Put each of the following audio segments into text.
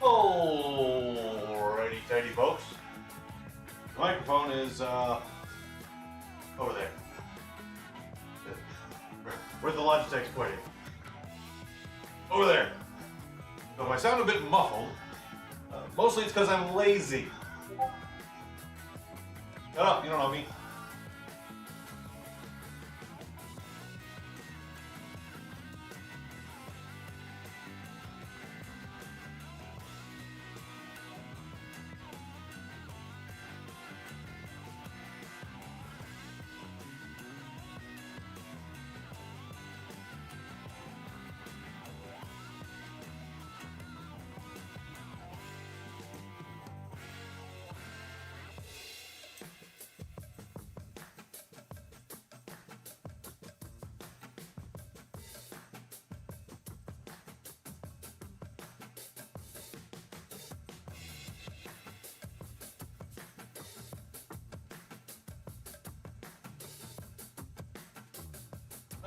Alrighty, tidy folks. The microphone is over there. Where's the Logitech's pointing? Over there. So if I sound a bit muffled, mostly it's because I'm lazy. Shut up, you don't know me.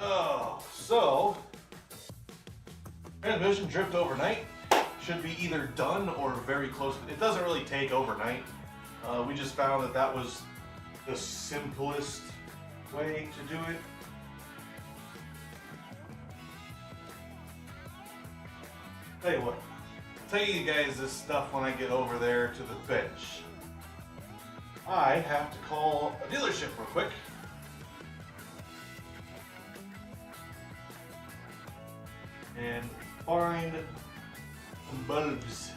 Oh, so transmission drift overnight should be either done or very close. It doesn't really take overnight. We just found that that was the simplest way to do it. Tell you what, I'll tell you guys this stuff when I get over there to the bench. I have to call a dealership real quick. And find some bulbs.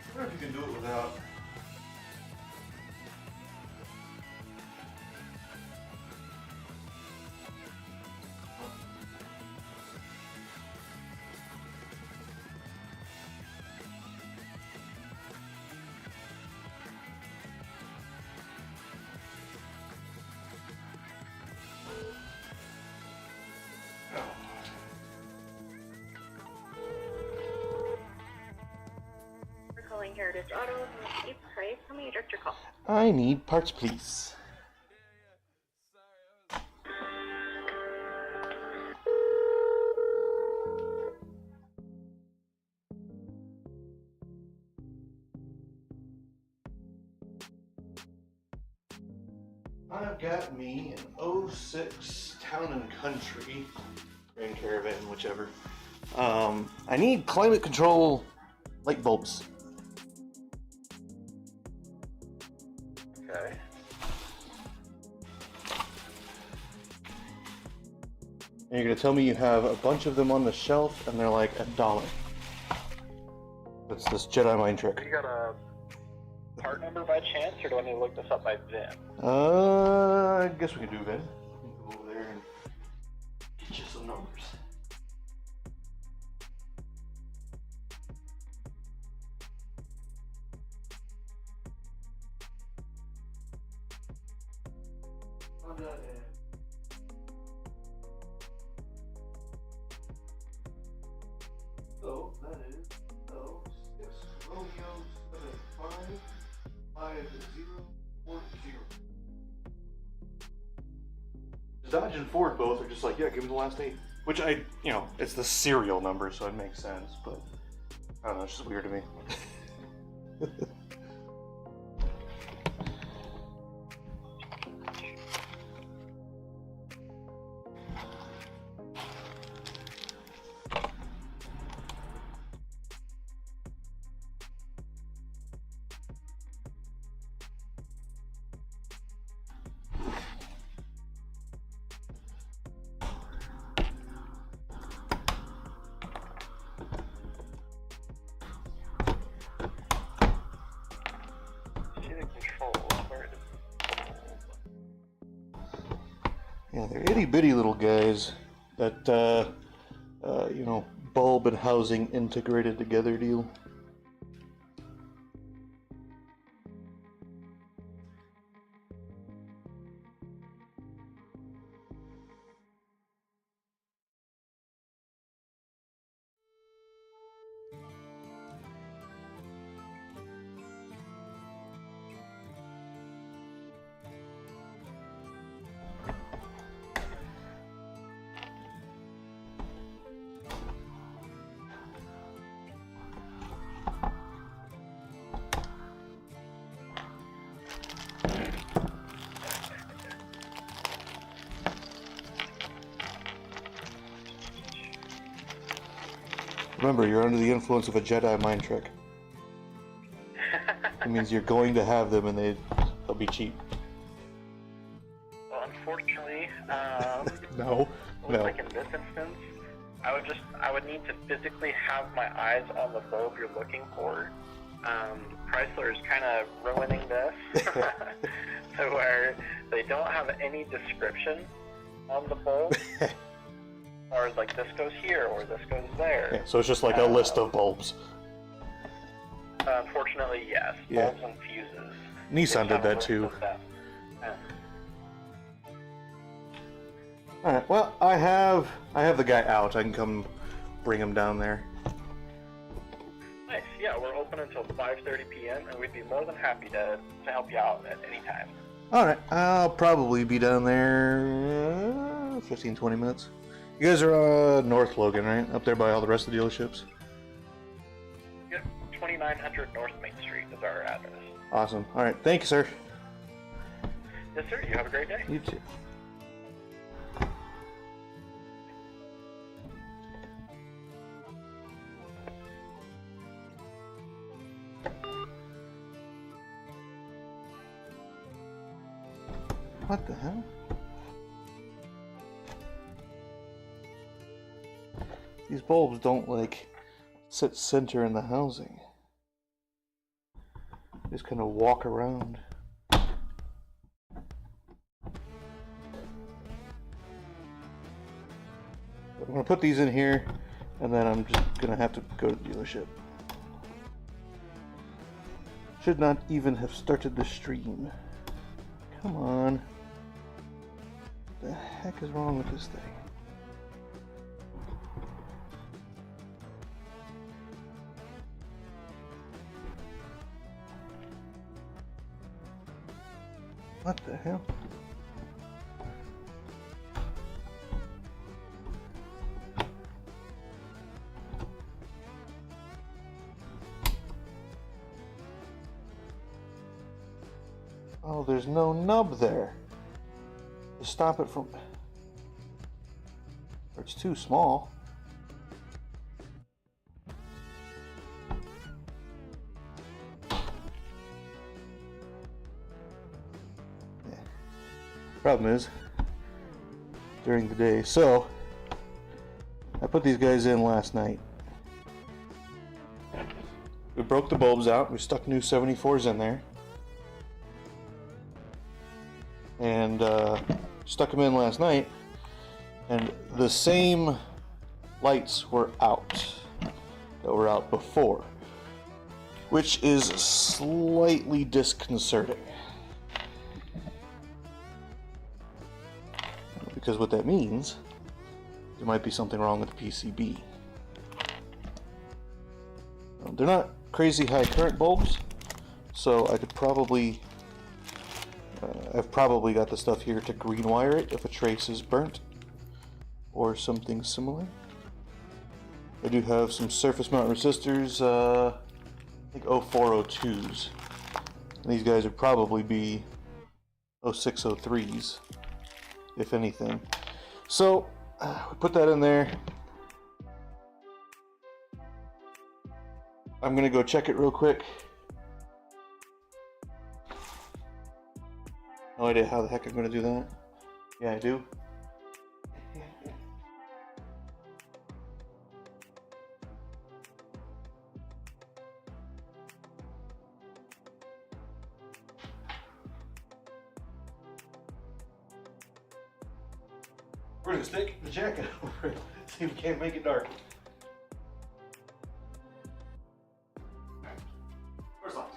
I wonder if you can do it without. Heritage Auto, East Price. How may I direct your call? I need parts, please. I've got me an 06 Town and Country, Grand Caravan, whichever. I need climate control light bulbs. Okay. And you're gonna tell me you have a bunch of them on the shelf and they're like $1. That's this Jedi mind trick. You got a part number by chance, or do I need to look this up by VIN? I guess we can do VIN. Go over there and get you some numbers. So that is 06 Romeo 755040. Dodge and Ford both are just like, yeah, give me the last 8. Which it's the serial number, so it makes sense, but I don't know, it's just weird to me. Yeah, they're itty bitty little guys. That, you know, bulb and housing integrated together deal. Remember, you're under the influence of a Jedi mind trick. It means you're going to have them and they'll be cheap. Well, unfortunately, No. looks like in this instance, I would need to physically have my eyes on the bulb you're looking for. Chrysler is kind of ruining this to where they don't have any description on the bulb. Or like this goes here, or this goes there. Yeah, so it's just like a list of bulbs. Unfortunately, yes. Yeah. Bulbs and fuses. Nissan did They have a that list too. of them. Alright, well, I have the guy out. I can come bring him down there. Nice. Yeah, we're open until 5:30 p.m. and we'd be more than happy to help you out at any time. Alright, I'll probably be down there 15-20 minutes. You guys are North Logan, right? Up there by all the rest of the dealerships? Yep, 2900 North Main Street is our address. Awesome. Alright, thank you, sir. Yes, sir. You have a great day. You too. What the hell? These bulbs don't, like, sit center in the housing. They just kind of walk around. I'm gonna put these in here, and then I'm just gonna have to go to the dealership. Should not even have started the stream. Come on. What the heck is wrong with this thing? What the hell? Oh, there's no nub there to stop it from... Or it's too small. Yeah. Problem is, during the day. So, I put these guys in last night. We broke the bulbs out. We stuck new 74s in there. And stuck them in last night, and the same lights were out that were out before, which is slightly disconcerting, because what that means, there might be something wrong with the PCB. They're not crazy high current bulbs, so I could probably I've probably got the stuff here to green wire it if a trace is burnt or something similar. I do have some surface mount resistors, I think 0402s. And these guys would probably be 0603s, if anything. So, we put that in there. I'm gonna go check it real quick. No idea how the heck I'm going to do that. Yeah, I do. We're gonna stick the jacket over it. See if we can't make it dark. Alright. First off.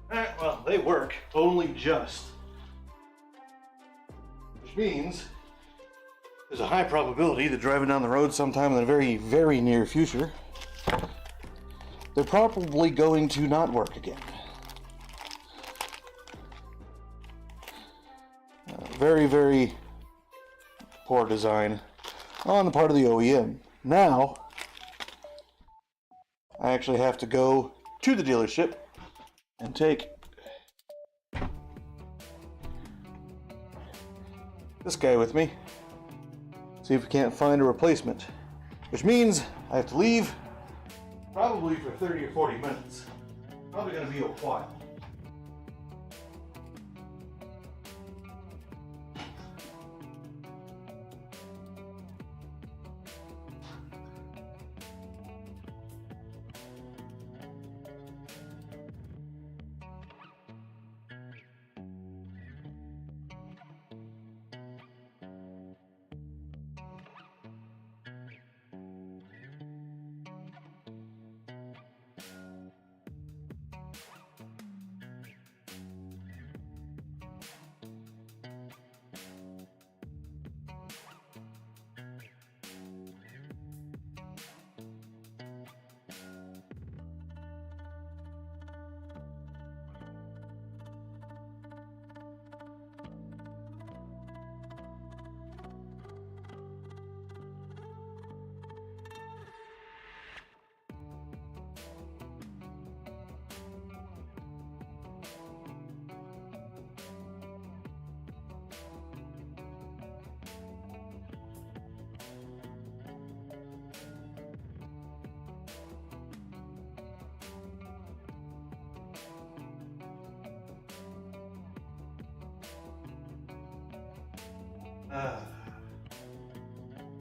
Alright, well, they work only just. Which means there's a high probability that driving down the road sometime in the very, very near future, they're probably going to not work again. Very, very poor design on the part of the OEM. Now, I actually have to go to the dealership and take this guy with me, see if we can't find a replacement, which means I have to leave probably for 30 or 40 minutes. Probably going to be a while.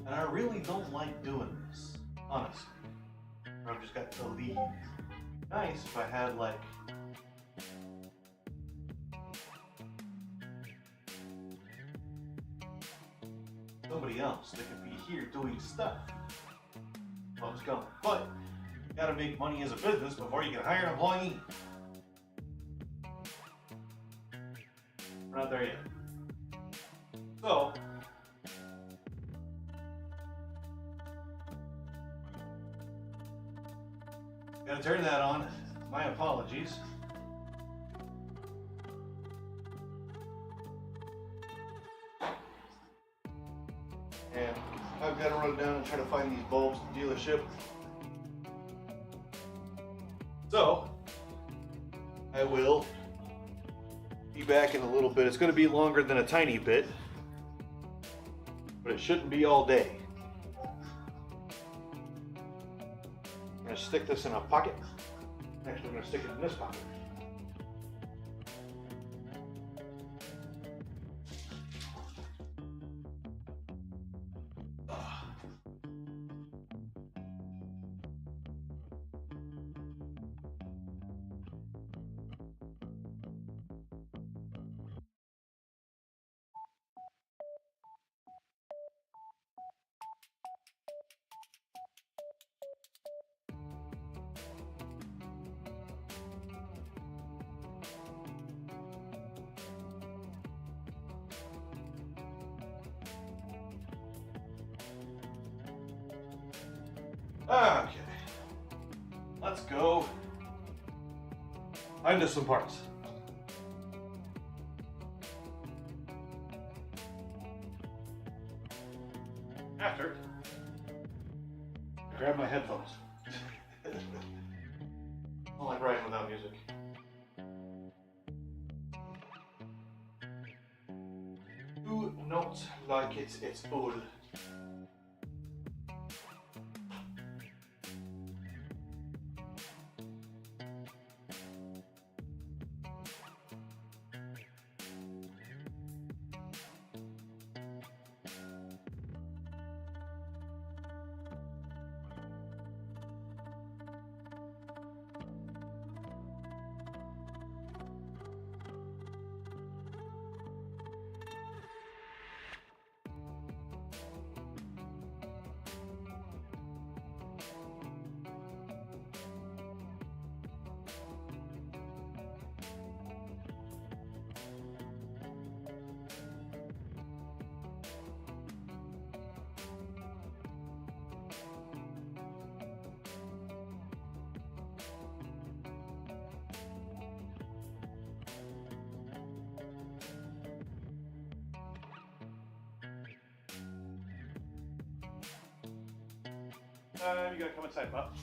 And I really don't like doing this, honestly. I've just got to leave. Nice if I had like somebody else that could be here doing stuff while I was gone. But you gotta make money as a business before you can hire an employee. We're not there yet. So, gotta turn that on. My apologies. And I've got to run down and try to find these bulbs at the dealership. So, I will be back in a little bit. It's going to be longer than a tiny bit, but it shouldn't be all day. I'm going to stick this in a pocket. Actually, I'm going to stick it in this pocket. Okay. Let's go find us some parts. After, I grab my headphones. I don't like writing without music. Do not like it at all. You gotta come inside, pup.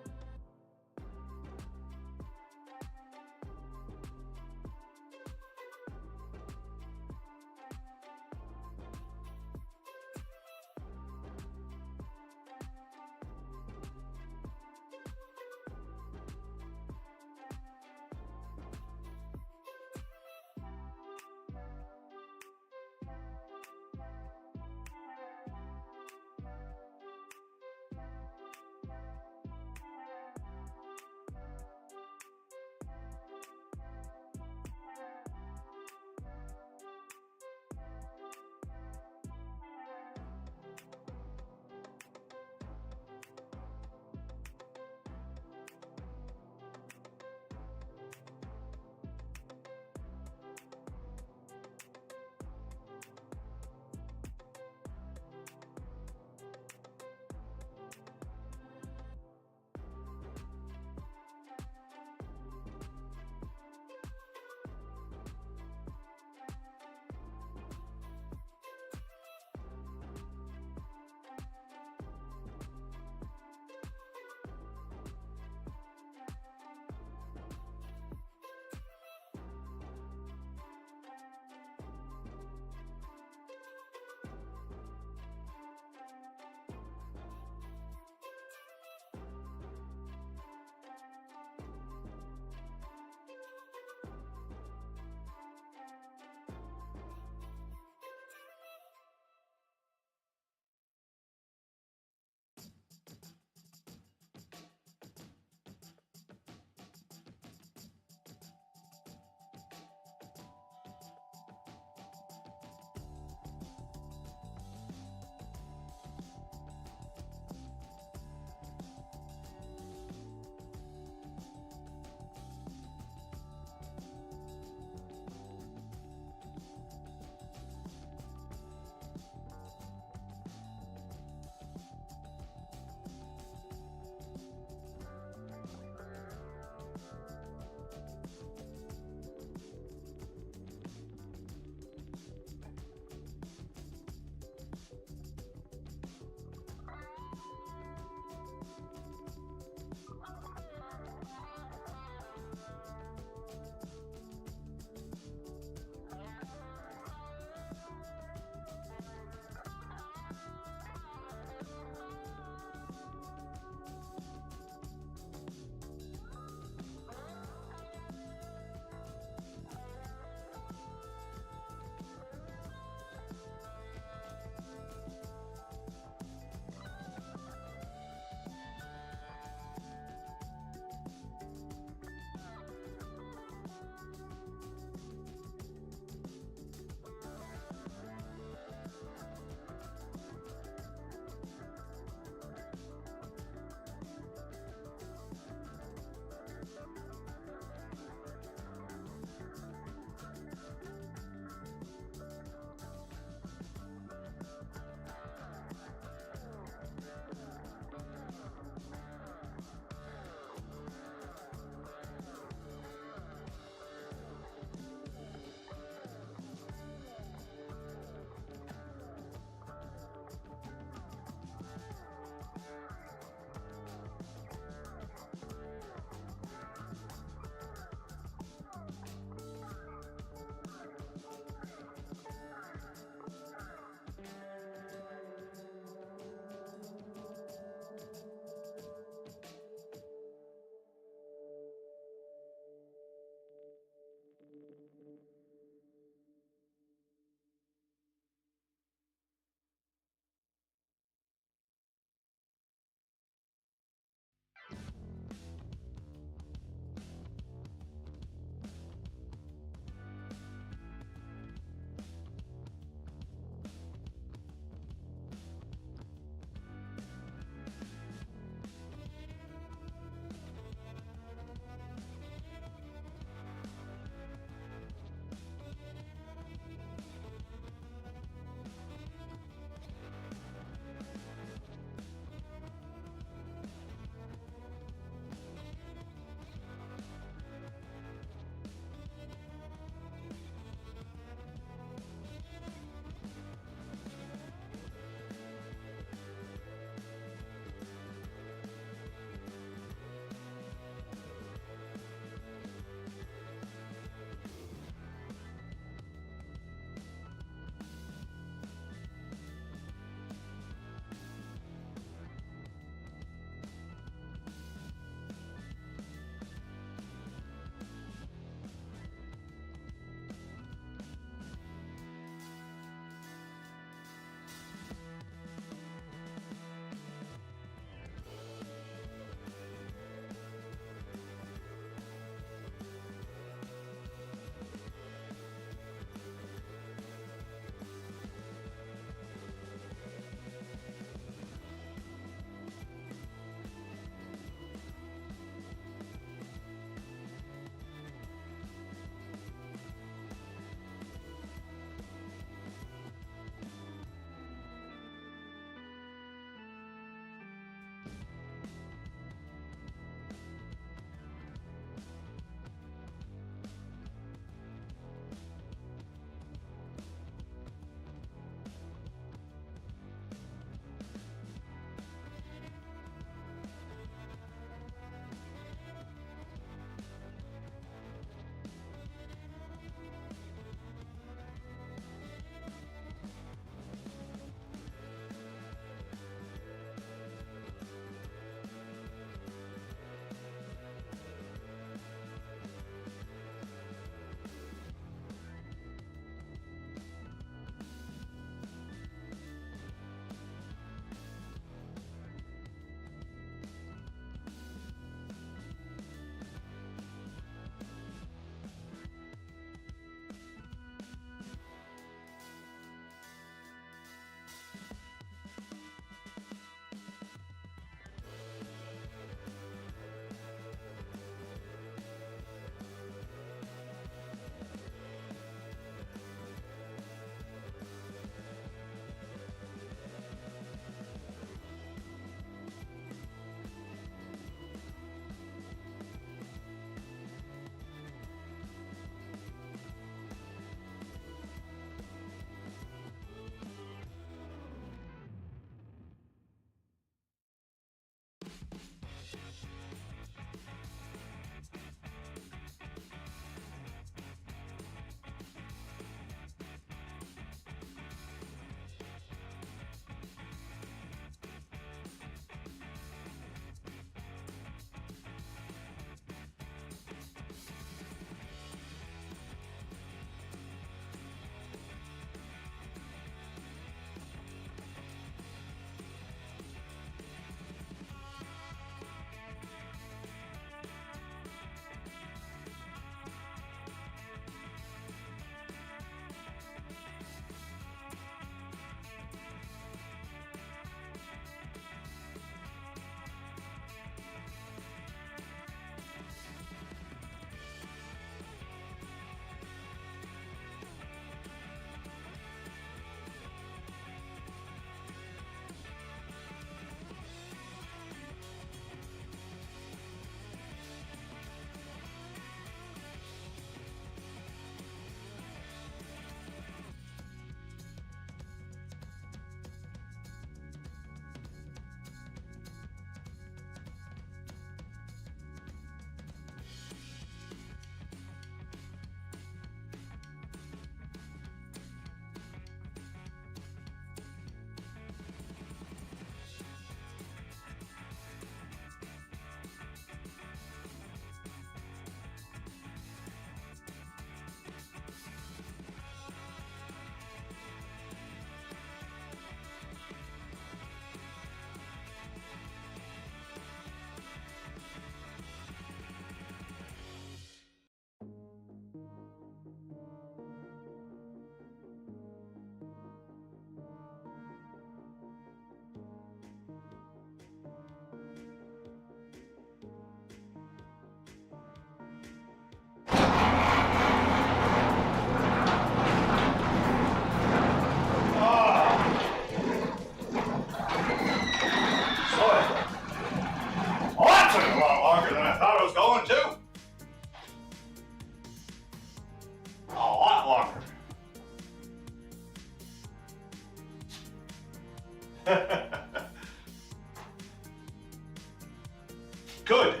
Good.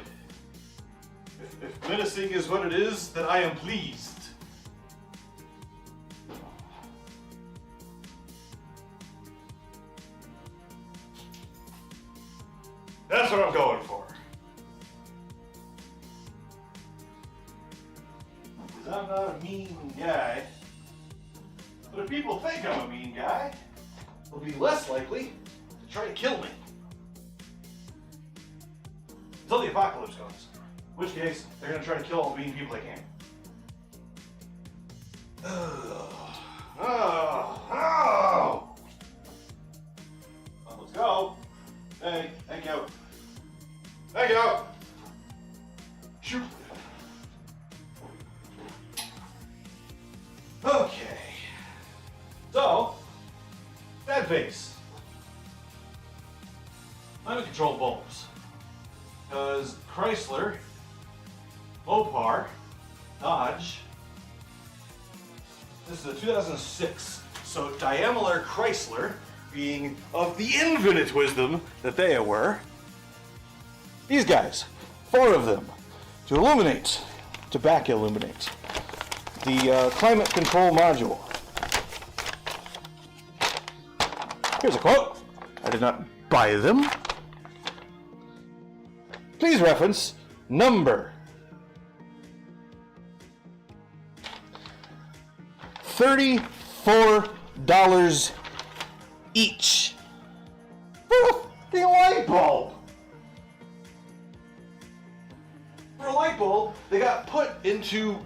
If menacing is what it is, then I am pleased. That's what I'm going for. 'Cause I'm not a mean guy. But if people think I'm a mean guy, they'll be less likely to try to kill me. Until the apocalypse comes. In which case, they're gonna try to kill all the mean people they can. Oh. Well, let's go. Hey, thank you. Thank you. Shoot. Okay. So, that base. I'm gonna control bulbs. Because Chrysler, Mopar, Dodge, this is a 2006, so Daimler Chrysler, being of the infinite wisdom that they were, these guys, 4 of them, to illuminate, to back illuminate, the climate control module. Here's a quote. I did not buy them. Please reference number. $34 each. For a fucking light bulb. For a light bulb, they got put into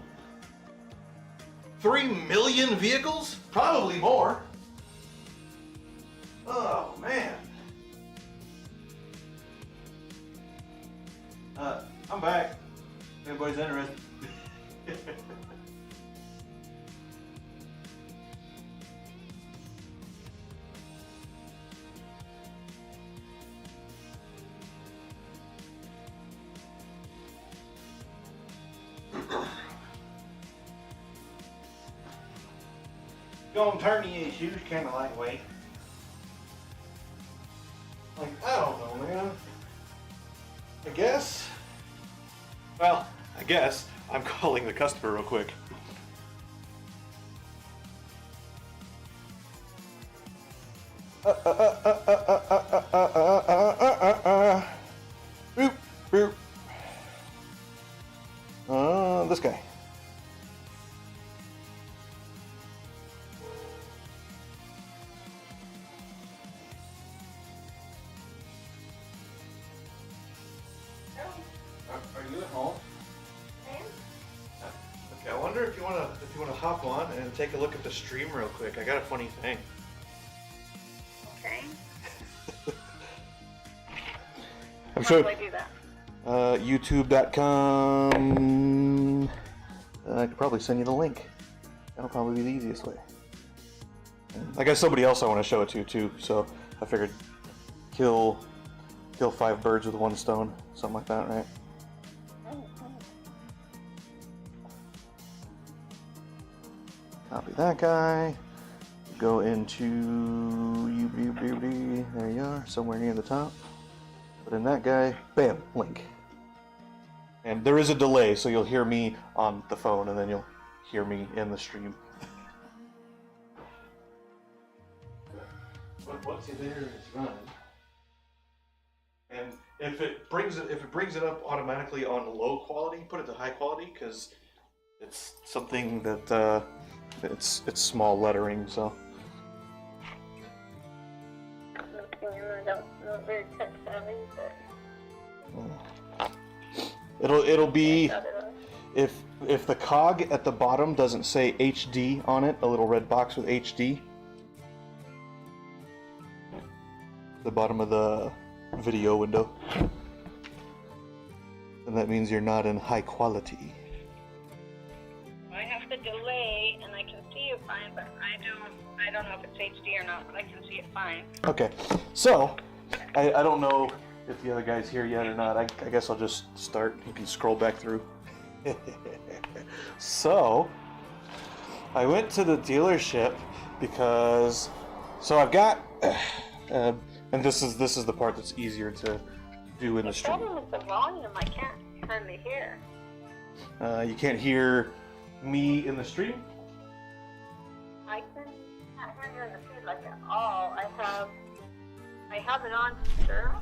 3 million vehicles? Probably more. Oh, man. I'm back. If anybody's interested. Gonna turn the shoes kind of lightweight. Like, I don't know, man. I guess. Well, I guess I'm calling the customer real quick. Boop, boop. This guy. Are you at home? Okay, I wonder if you wanna hop on and take a look at the stream real quick. I got a funny thing. Okay. I'm How sure. do I do that? YouTube.com. I could probably send you the link. That'll probably be the easiest way. I got somebody else I want to show it to too, so I figured kill 5 birds with 1 stone, something like that, right? Copy that guy. Go into there you are, somewhere near the top. Put in that guy. Bam, link. And there is a delay, so you'll hear me on the phone, and then you'll hear me in the stream. Once you're there, it's running. And if it brings it up automatically on low quality, put it to high quality, because it's something that it's small lettering, so. I don't know very tech savvy, but It'll be if the cog at the bottom doesn't say HD on it, a little red box with HD. The bottom of the video window. And that means you're not in high quality. I have the delay and I can see it fine, but I don't know if it's HD or not, but I can see it fine. Okay, so I don't know if the other guy's here yet or not. I guess I'll just start. You can scroll back through. So I went to the dealership because I've got And this is the part that's easier to do in the The stream. problem is the volume. I can't hardly hear. You can't hear me in the stream? I can't hear you in the feed like at all. I have it on, sure.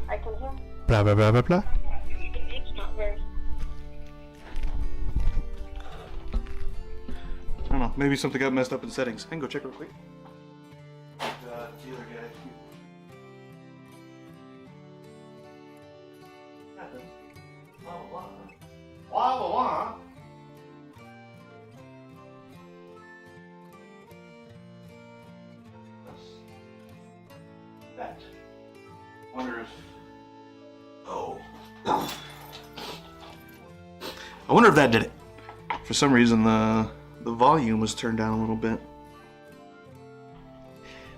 I can hear. Blah blah blah blah blah. It's not very. I don't know. Maybe something got messed up in settings. I can go check real quick. That. Wonder if. Oh. I wonder if that did it. For some reason, the volume was turned down a little bit.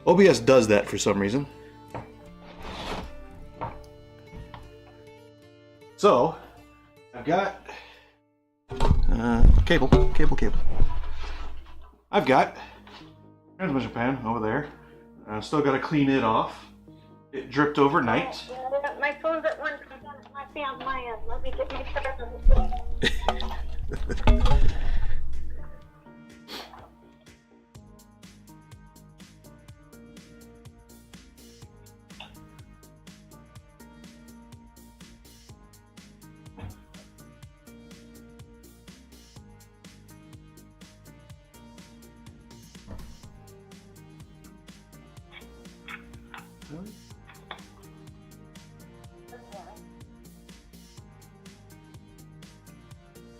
OBS does that for some reason. So, I've got cable. I've got transmission pan over there. Still got to clean it off. It dripped overnight. My phone's at one. It might be on my end. Let me get my phone.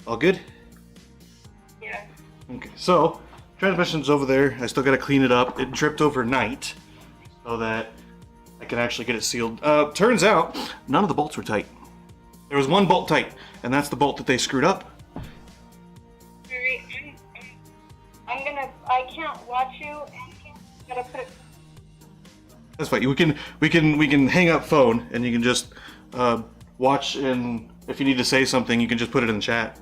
All good? Yeah. Okay, so transmission's over there. I still got to clean it up. It dripped overnight so that I can actually get it sealed. Turns out none of the bolts were tight. There was one bolt tight, and that's the bolt that they screwed up. I can't watch you. And gotta put it. That's fine. We can hang up phone, and you can just watch. And if you need to say something, you can just put it in the chat.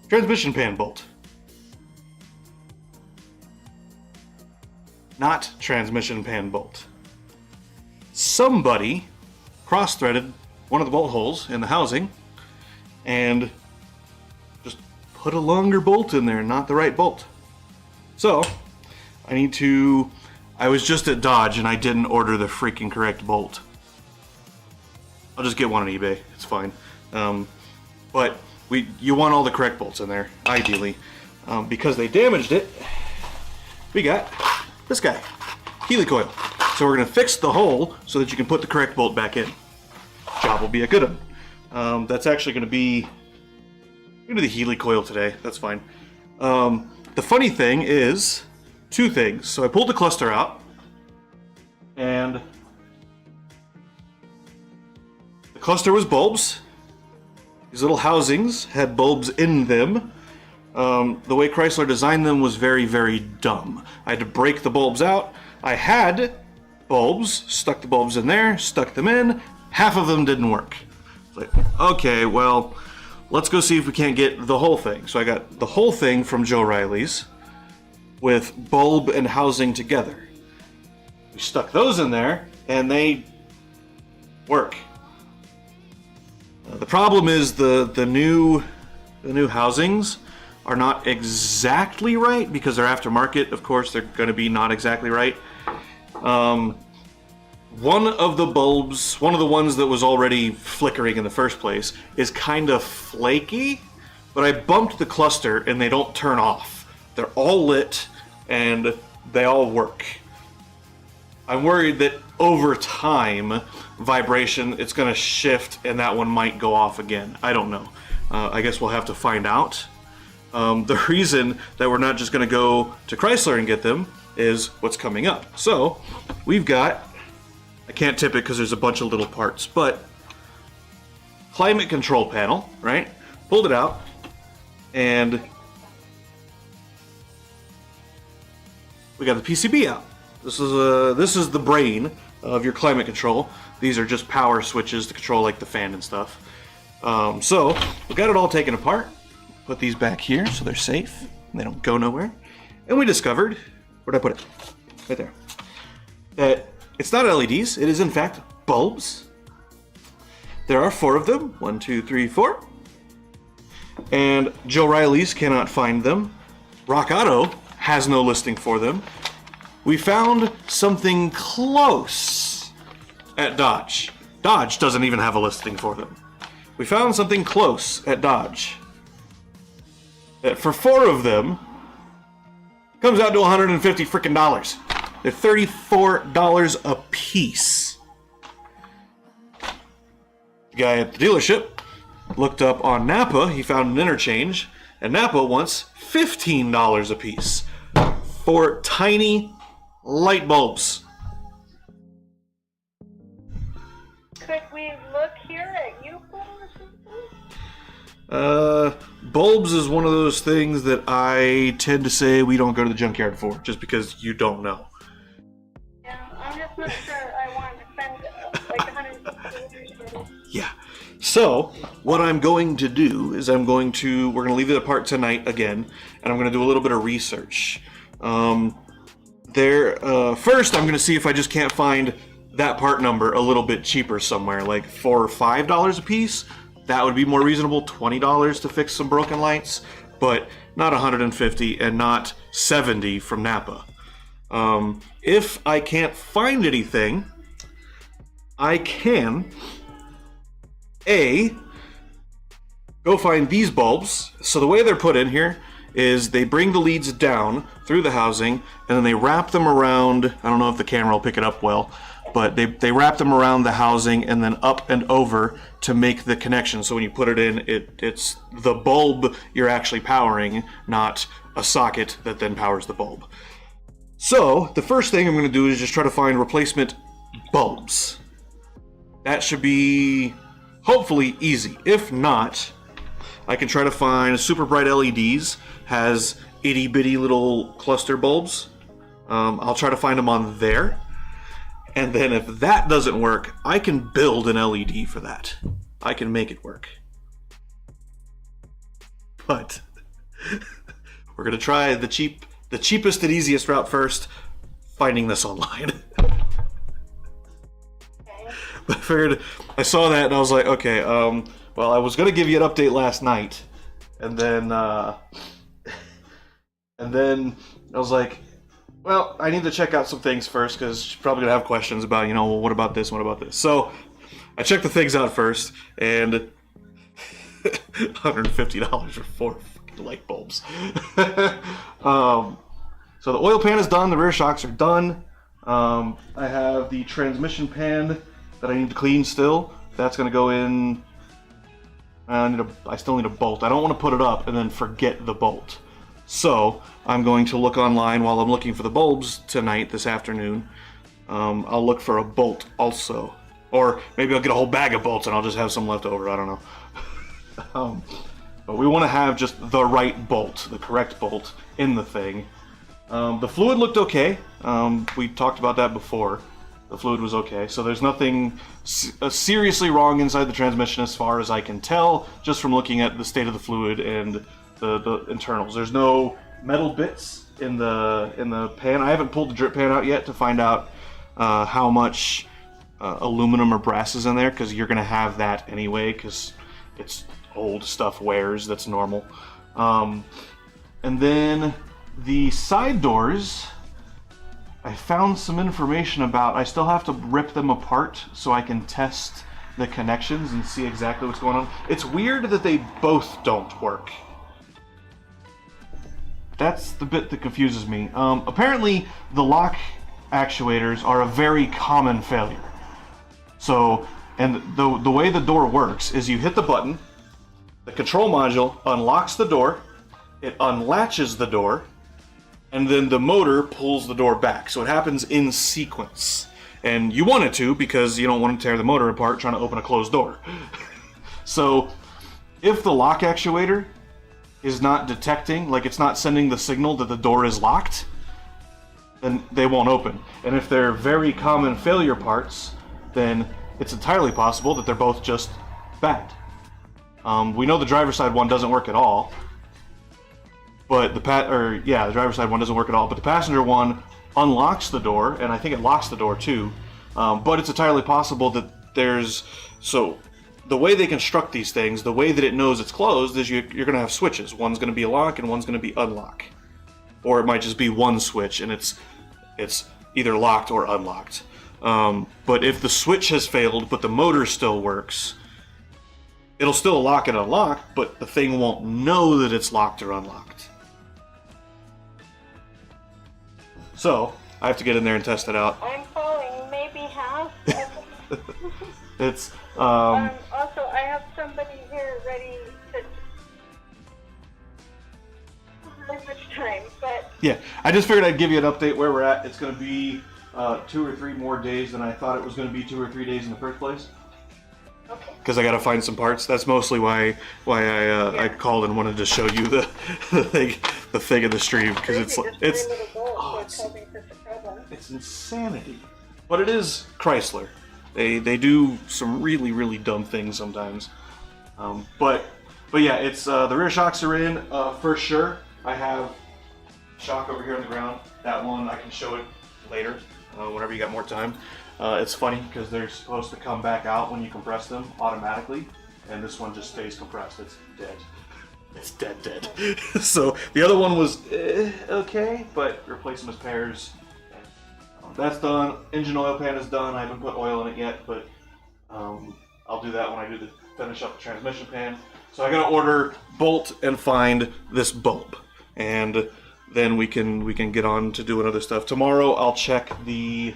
Transmission pan bolt. Not transmission pan bolt. Somebody cross-threaded one of the bolt holes in the housing and just put a longer bolt in there, not the right bolt. So, I was just at Dodge and I didn't order the freaking correct bolt. I'll just get one on eBay, it's fine. But you want all the correct bolts in there, ideally. Because they damaged it, we got this guy, helicoil. So we're gonna fix the hole so that you can put the correct bolt back in. Job will be a good one. That's actually gonna be the helicoil today, that's fine. The funny thing is, two things. So I pulled the cluster out, and the cluster was bulbs. These little housings had bulbs in them. The way Chrysler designed them was very, very dumb. I had to break the bulbs out. I had bulbs, stuck the bulbs in there, stuck them in. Half of them didn't work. It's like, okay, well, let's go see if we can't get the whole thing. So I got the whole thing from Joe Riley's with bulb and housing together. We stuck those in there, and they work. The problem is the new housings are not exactly right because they're aftermarket. Of course, they're going to be not exactly right. One of the bulbs, one of the ones that was already flickering in the first place, is kind of flaky, but I bumped the cluster and they don't turn off. They're all lit and they all work. I'm worried that over time, vibration, it's going to shift and that one might go off again. I don't know. I guess we'll have to find out. The reason that we're not just going to go to Chrysler and get them is what's coming up. So, we've got, I can't tip it because there's a bunch of little parts, but climate control panel, right? Pulled it out, and we got the PCB out. This is the brain of your climate control. These are just power switches to control like the fan and stuff. So we got it all taken apart, put these back here so they're safe, they don't go nowhere. And we discovered, where'd I put it? Right there. That it's not LEDs, it is in fact bulbs. There are 4 of them, 1, 2, 3, 4. And Joe Riley's cannot find them. Rock Auto has no listing for them. We found something close at Dodge. Dodge doesn't even have a listing for them. We found something close at Dodge that for 4 of them comes out to $150 freaking dollars. They're $34 a piece. The guy at the dealership looked up on Napa, he found an interchange, and Napa wants $15 a piece for tiny light bulbs. Could we look here at U-Bolt or something? Bulbs is one of those things that I tend to say we don't go to the junkyard for, just because you don't know. Yeah, I'm just not sure I want to spend like $150. Yeah. So, what I'm going to do is we're going to leave it apart tonight again, and I'm going to do a little bit of research. First, I'm going to see if I just can't find that part number a little bit cheaper somewhere, like $4 or $5 a piece. That would be more reasonable, $20 to fix some broken lights, but not $150 and not $70 from Napa. If I can't find anything, I can go find these bulbs. So the way they're put in here is they bring the leads down through the housing and then they wrap them around, I don't know if the camera will pick it up well, but they wrap them around the housing and then up and over to make the connection. So when you put it in, it's the bulb you're actually powering, not a socket that then powers the bulb. So the first thing I'm going to do is just try to find replacement bulbs. That should be hopefully easy. If not, I can try to find Super Bright LEDs, has itty bitty little cluster bulbs. I'll try to find them on there. And then if that doesn't work, I can build an LED for that. I can make it work. But we're gonna try the cheapest and easiest route first, finding this online. But I figured, I saw that and I was like, okay, well, I was gonna give you an update last night, and then I was like, well, I need to check out some things first because she's probably gonna have questions about, well, what about this, what about this? So I checked the things out first, and $150 for 4 fucking light bulbs. So the oil pan is done, the rear shocks are done. I have the transmission pan that I need to clean still. That's gonna go in. I still need a bolt. I don't want to put it up and then forget the bolt. So I'm going to look online while I'm looking for the bulbs tonight, this afternoon. I'll look for a bolt also. Or maybe I'll get a whole bag of bolts and I'll just have some left over, I don't know. But we want to have just the right bolt, the correct bolt in the thing. The fluid looked okay. We talked about that before. The fluid was okay, so there's nothing seriously wrong inside the transmission as far as I can tell, just from looking at the state of the fluid and the internals. There's no metal bits in the pan. I haven't pulled the drip pan out yet to find out how much aluminum or brass is in there, because you're going to have that anyway, because it's old stuff wears, that's normal. And then the side doors, I found some information about. I still have to rip them apart so I can test the connections and see exactly what's going on. It's weird that they both don't work. That's the bit that confuses me. Apparently, the lock actuators are a very common failure. So, and the way the door works is you hit the button, the control module unlocks the door, it unlatches the door, and then the motor pulls the door back. So it happens in sequence. And you want it to, because you don't want to tear the motor apart trying to open a closed door. So if the lock actuator is not detecting, like it's not sending the signal that the door is locked, then they won't open. And if they're very common failure parts, then it's entirely possible that they're both just bad. We know the driver's side one doesn't work at all, but the driver's side one doesn't work at all. But the passenger one unlocks the door, and I think it locks the door too. But it's entirely possible that the way they construct these things, the way that it knows it's closed, is you're going to have switches. One's going to be lock and one's going to be unlock. Or it might just be one switch and it's either locked or unlocked. But if the switch has failed but the motor still works, it'll still lock and unlock, but the thing won't know that it's locked or unlocked. So, I have to get in there and test it out. I'm calling maybe half. It's, Also, I have somebody here ready to... How much time, but... yeah, I just figured I'd give you an update where we're at. It's going to be 2 or 3 more days than I thought it was going to be 2 or 3 days in the first place. Okay. Because I got to find some parts. That's mostly why I called and wanted to show you the thing in the stream, because it's insanity. But it is Chrysler. They do some really, really dumb things sometimes. But yeah, it's the rear shocks are in for sure. I have shock over here on the ground. That one I can show it later, whenever you got more time. It's funny because they're supposed to come back out when you compress them automatically, and this one just stays compressed. It's dead. It's dead. So the other one was okay, but replace them as pairs. That's done. Engine oil pan is done. I haven't put oil in it yet, but I'll do that when I finish up the transmission pan. So I gotta order bolt and find this bulb, and then we can get on to doing other stuff. Tomorrow I'll check the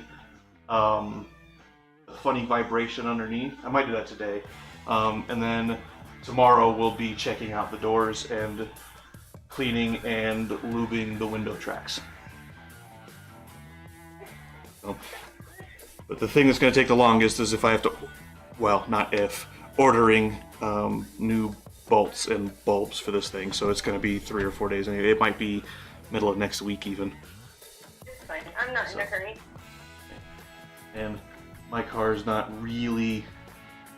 funny vibration underneath. I might do that today, and then tomorrow we'll be checking out the doors and cleaning and lubing the window tracks. But the thing that's going to take the longest is if I have to, well, not if, ordering new bolts and bulbs for this thing. So it's going to be 3 or 4 days. Anyway. It might be middle of next week even. It's fine. I'm not in a hurry. And my car's not really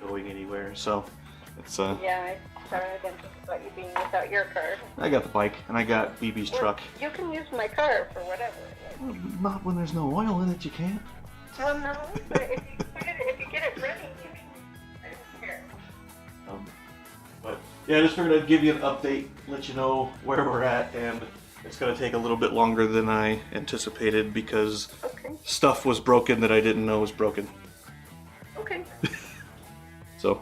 going anywhere, so it's Yeah, sorry, I didn't think about you being without your car. I got the bike and I got BB's truck. You can use my car for whatever. Well, not when there's no oil in it, you can't. Well, no, but if you get it ready, you can. I don't care. But yeah, I just figured I'd give you an update, let you know where we're at, and it's going to take a little bit longer than I anticipated because stuff was broken that I didn't know was broken. Okay. So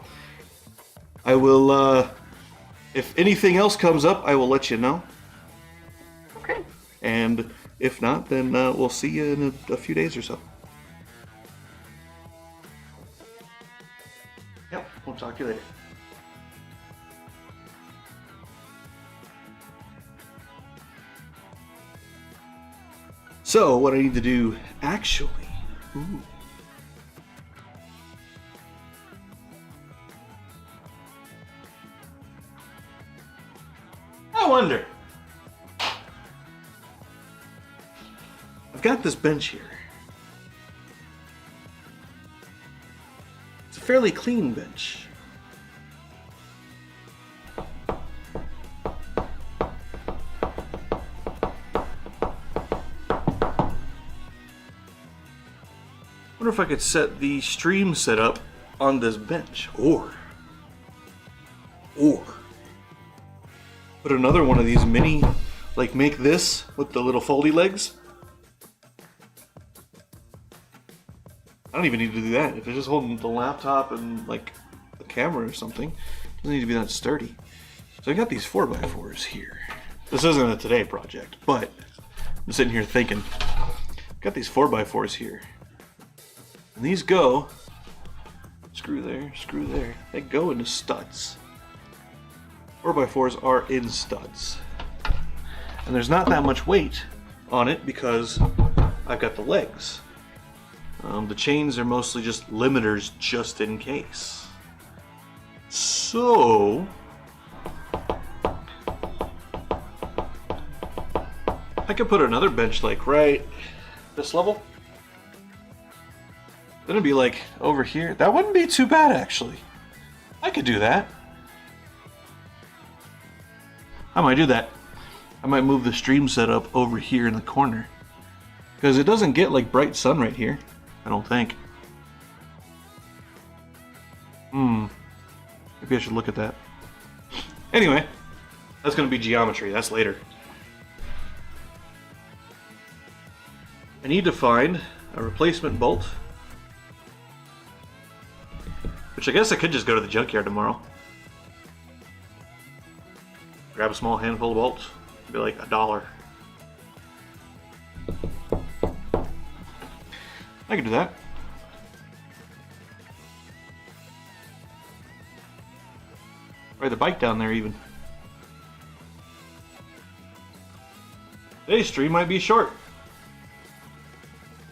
I will, if anything else comes up, I will let you know. Okay. And if not, then we'll see you in a few days or so. Yep, we'll talk to you later. So, what I need to do, actually, I wonder. I've got this bench here. It's a fairly clean bench. I wonder if I could set the stream setup on this bench, or put another one of these mini, like make this with the little foldy legs. I don't even need to do that. If it's just holding the laptop and like the camera or something, it doesn't need to be that sturdy. So I got these 4x4s here. This isn't a today project, but I'm sitting here thinking, I've got these 4x4s here. And these go, screw there, they go into studs. 4x4s are in studs. And there's not that much weight on it because I've got the legs. The chains are mostly just limiters just in case. So, I could put another bench like right This level? Then it'd be like over here. That wouldn't be too bad, actually. I could do that. I might do that. I might move the stream setup over here in the corner. Because it doesn't get like bright sun right here. I don't think. Maybe I should look at that. Anyway, that's going to be geometry. That's later. I need to find a replacement bolt. Which I guess I could just go to the junkyard tomorrow. Grab a small handful of bolts. It'd be like $1. I could do that. Ride the bike down there even. Today's stream might be short.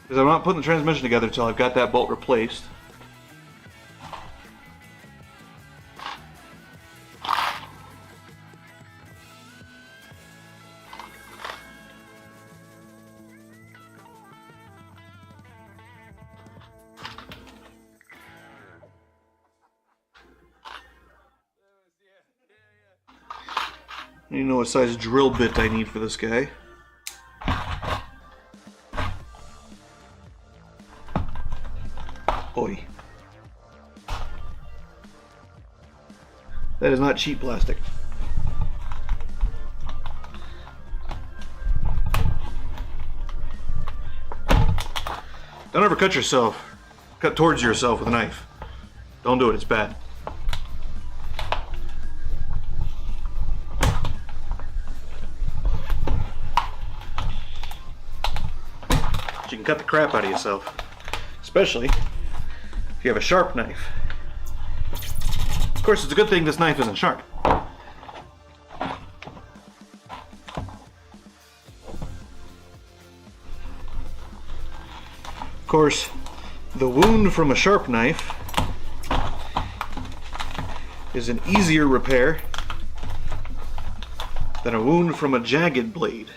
Because I'm not putting the transmission together until I've got that bolt replaced. You know what size drill bit I need for this guy. Oi. That is not cheap plastic. Don't ever cut yourself. Cut towards yourself with a knife. Don't do it, it's bad. You can cut the crap out of yourself. Especially if you have a sharp knife. Of course, it's a good thing this knife isn't sharp. Of course, the wound from a sharp knife is an easier repair than a wound from a jagged blade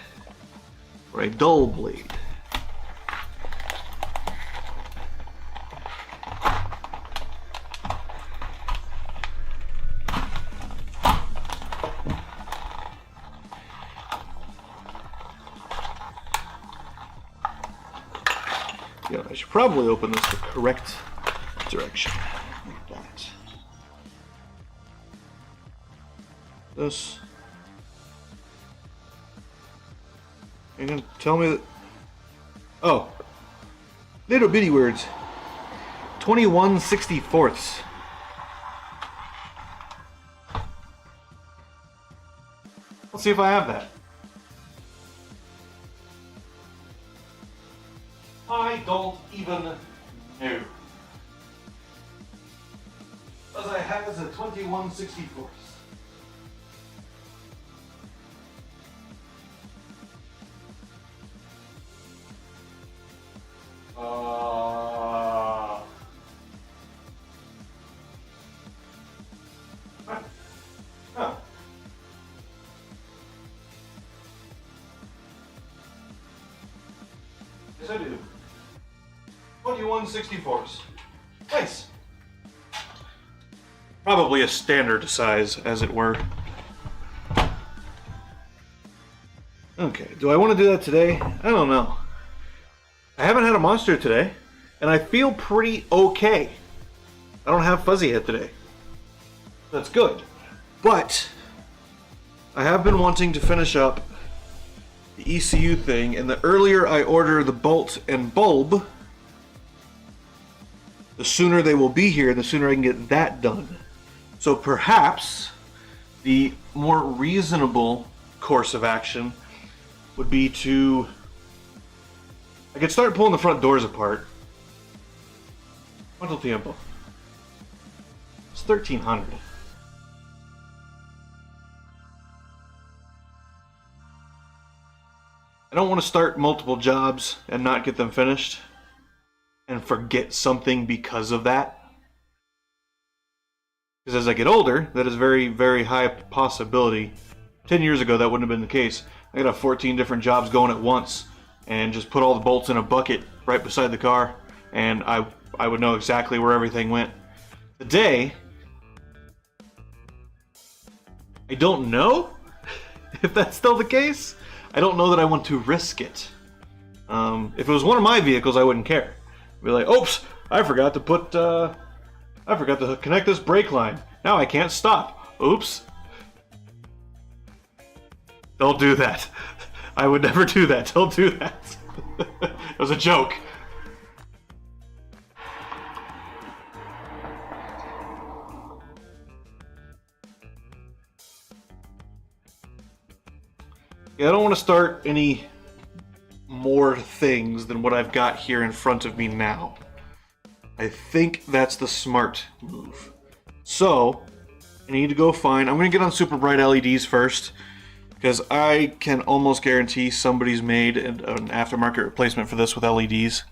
or a dull blade. Yeah, I should probably open this the correct direction, like that. This. You're gonna tell me that? Oh, little bitty words. 21/64. Let's see if I have that. I don't even know. As I have is a 21/64. Oh. Yes, I do. 21/64. Nice. Probably a standard size, as it were. Okay, do I want to do that today? I don't know. I haven't had a monster today, and I feel pretty okay. I don't have fuzzy head today. That's good. But I have been wanting to finish up the ECU thing, and the earlier I order the bolt and bulb, the sooner they will be here, the sooner I can get that done. So perhaps the more reasonable course of action would be to... I could start pulling the front doors apart. ¿Cuánto tiempo? It's 1300. I don't want to start multiple jobs and not get them finished and forget something because of that. Because as I get older, that is very, very high possibility. 10 years ago, that wouldn't have been the case. I could have 14 different jobs going at once and just put all the bolts in a bucket right beside the car, and I would know exactly where everything went. Today, I don't know if that's still the case. I don't know that I want to risk it. If it was one of my vehicles, I wouldn't care. I'd be like, oops, I forgot to connect this brake line. Now I can't stop. Oops. Don't do that. I would never do that. Don't do that. It was a joke. Yeah, I don't want to start any more things than what I've got here in front of me now. I think that's the smart move. So, I need to go find... I'm going to get on super bright LEDs first, because I can almost guarantee somebody's made an aftermarket replacement for this with LEDs.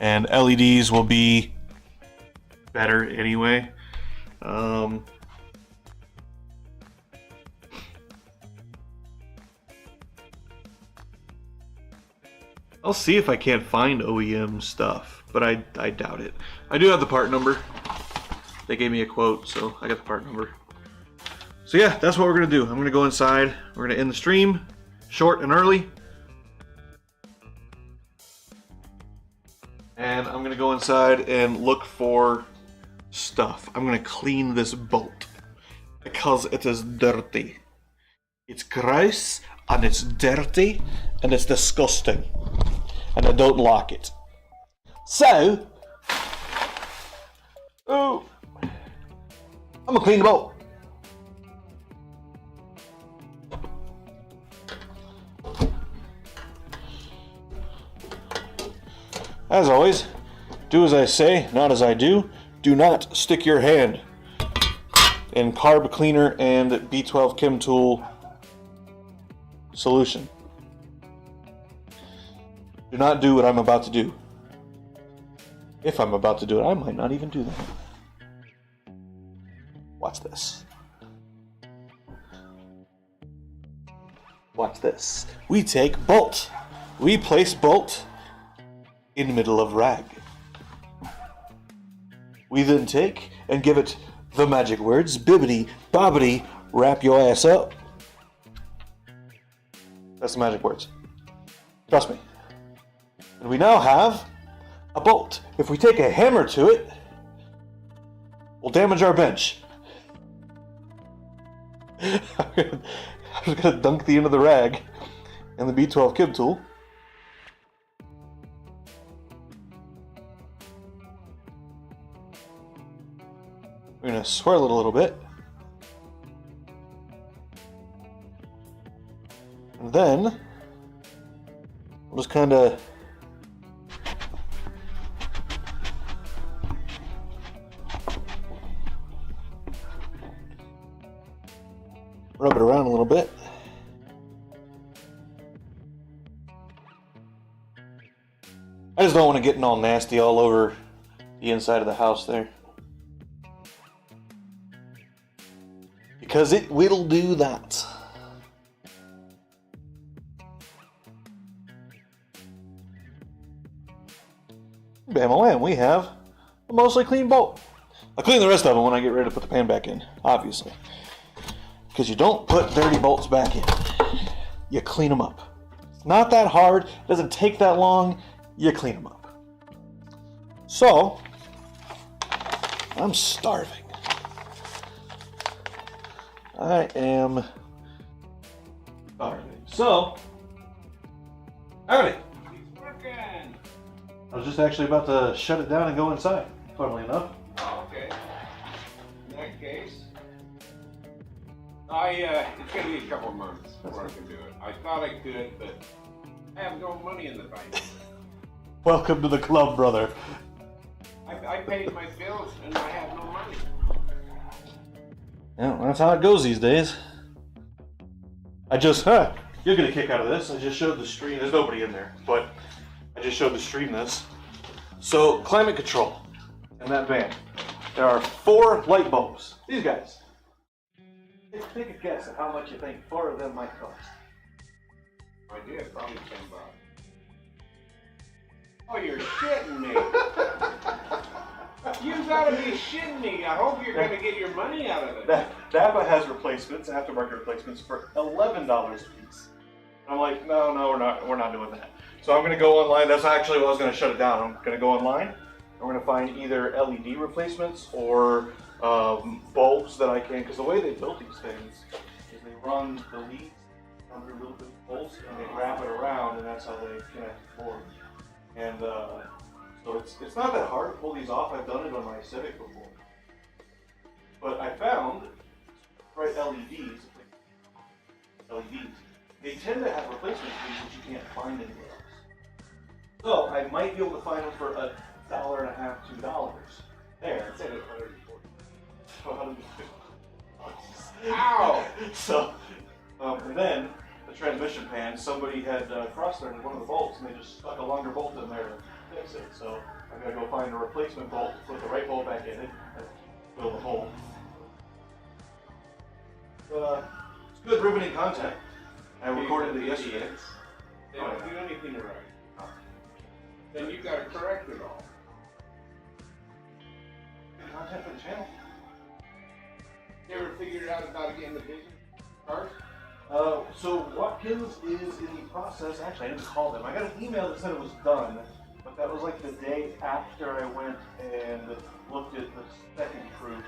And LEDs will be better anyway. I'll see if I can't find OEM stuff, but I doubt it. I do have the part number. They gave me a quote, so I got the part number. So yeah, that's what we're gonna do. I'm gonna go inside. We're gonna end the stream, short and early. And I'm gonna go inside and look for stuff. I'm gonna clean this bolt because it is dirty. It's gross and it's dirty and it's disgusting. And I don't like it. So, I'm gonna clean the bolt. As always, do as I say, not as I do. Do not stick your hand in carb cleaner and B12 Chem Tool solution. Do not do what I'm about to do. If I'm about to do it, I might not even do that. Watch this. Watch this. We take bolt. We place bolt in the middle of rag. We then take and give it the magic words, bibbity, bobbity, wrap your ass up. That's the magic words. Trust me. And we now have a bolt. If we take a hammer to it, we'll damage our bench. I'm just gonna dunk the end of the rag and the B12 Chem Tool. We're gonna swirl it a little bit. And then we'll just kind of rub it around a little bit. I just don't want to get all nasty all over the inside of the house there. Because it will do that. Bam-a-lam, we have a mostly clean bolt. I'll clean the rest of them when I get ready to put the pan back in, obviously. Because you don't put dirty bolts back in. You clean them up. It's not that hard. It doesn't take that long. You clean them up. So, I'm starving. I am starving. So, howdy. He's working. I was just actually about to shut it down and go inside, funnily enough. Oh, okay. In that case, it's gonna be a couple months before I can do it. I thought I could, but I have no money in the bank. Welcome to the club, brother. I paid my bills and I have no money. Yeah, that's how it goes these days. You'll get a kick out of this. I just showed the stream. There's nobody in there, but I just showed the stream this. So, climate control in that van. There are 4 light bulbs. These guys. Take a guess at how much you think 4 of them might cost. I did, probably $10. Oh, you're shitting me. You gotta be shitting me. I hope you're gonna get your money out of it. DAPA has replacements, aftermarket replacements, for $11 a piece. I'm like, no, we're not doing that. So I'm gonna go online. That's actually what I was gonna shut it down. I'm gonna go online. I'm gonna find either LED replacements or bulbs that I can, because the way they built these things is they run the leads under little bit of bolts and they wrap it around, and that's how they connect the board. And so it's not that hard to pull these off. I've done it on my Civic before. But I found, right, LEDs, they tend to have replacement keys that you can't find anywhere else. So I might be able to find them for $1.50, $2. There. I said it 140. So Ow! So, and then the transmission pan, somebody had cross-threaded one of the bolts, and they just stuck a longer bolt in there to fix it. So I gotta go find a replacement bolt, put the right bolt back in it, and fill the hole. It's good riveting content. I recorded it yesterday. They don't do anything right. Then you gotta correct it all. Good content for the channel. You ever figured out about getting the vision cars? So Watkins is in the process. Actually, I didn't call them. I got an email that said it was done, but that was like the day after I went and looked at the second proof.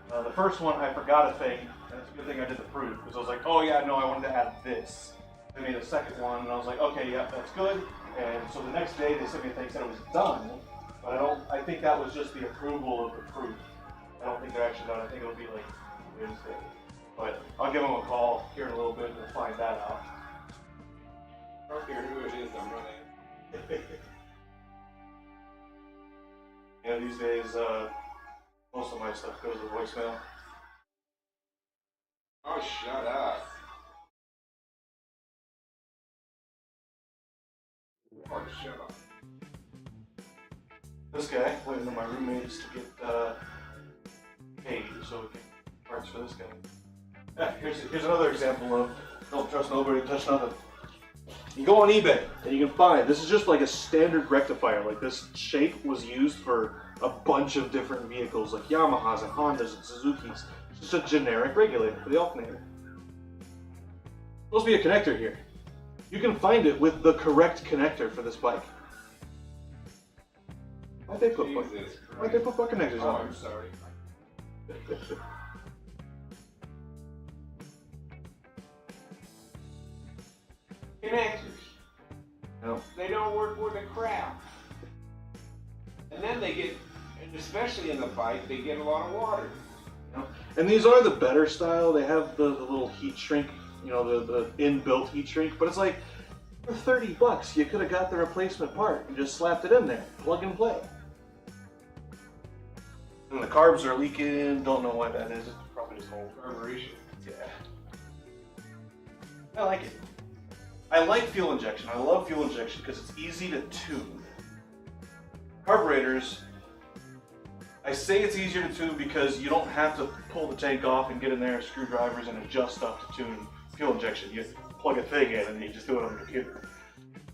The first one, I forgot a thing, and it's a good thing I did the proof, because I was like, oh yeah, no, I wanted to add this. They made a second one, and I was like, okay, yeah, that's good. And so the next day, they sent me a thing that said it was done, but I think that was just the approval of the proof. I don't think they're actually done. I think it'll be like Wednesday. But I'll give them a call here in a little bit and we'll find that out. I don't care who it is, I'm running. Yeah, these days, most of my stuff goes to voicemail. Oh, shut up. Oh, shut up. This guy, waiting on my roommates to get paid so we can parts for this guy. Yeah, here's another example of don't trust nobody, touch nothing. You go on eBay and you can find, this is just like a standard rectifier. Like this shape was used for a bunch of different vehicles like Yamahas and Hondas and Suzukis. It's just a generic regulator for the alternator. Supposed to be a connector here. You can find it with the correct connector for this bike. Why'd they put butt connectors Oh, on? I'm sorry. Connectors. No. They don't work worth a crap. And then they get, and especially in the bike, they get a lot of water. And these are the better style. They have the little heat shrink, you know, the inbuilt heat shrink. But it's like, for $30, you could have got the replacement part and just slapped it in there, plug and play. And the carbs are leaking. Don't know why that is. It's probably just old. Carburation. Yeah. I like it. I like fuel injection. I love fuel injection because it's easy to tune. Carburetors, I say it's easier to tune because you don't have to pull the tank off and get in there, screwdrivers, and adjust stuff to tune fuel injection. You plug a thing in and you just do it on the computer.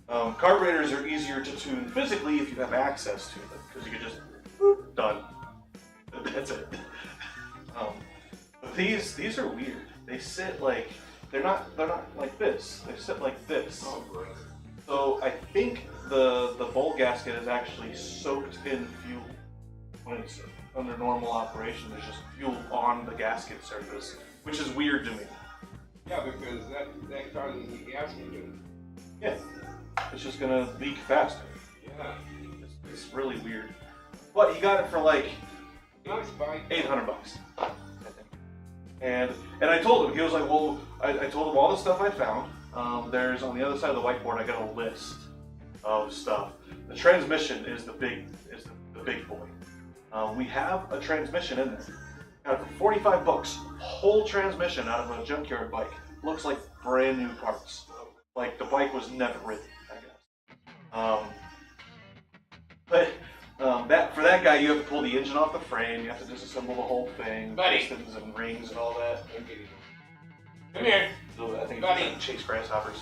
Carburetors are easier to tune physically if you have access to them because you can just, whoop, done. That's it. But these are weird. They sit like, they're not like this. They sit like this. Oh, brother. So I think the bolt gasket is actually soaked in fuel. When it's under normal operation, there's just fuel on the gasket surface, which is weird to me. Yeah, because that causes the gasket to. Yeah, it's just gonna leak faster. Yeah. It's really weird. But he got it for like Nice bike. $800, I think. And I told him, he was like, well, I told him all the stuff I found. There's on the other side of the whiteboard, I got a list of stuff. The transmission is the big boy. We have a transmission in there. Got it for $45. Whole transmission out of a junkyard bike. Looks like brand new parts. Like the bike was never ridden, I guess. But for that guy, you have to pull the engine off the frame. You have to disassemble the whole thing, Buddy. pistons and rings and all that. Come here. So I think Buddy. it's chase grasshoppers.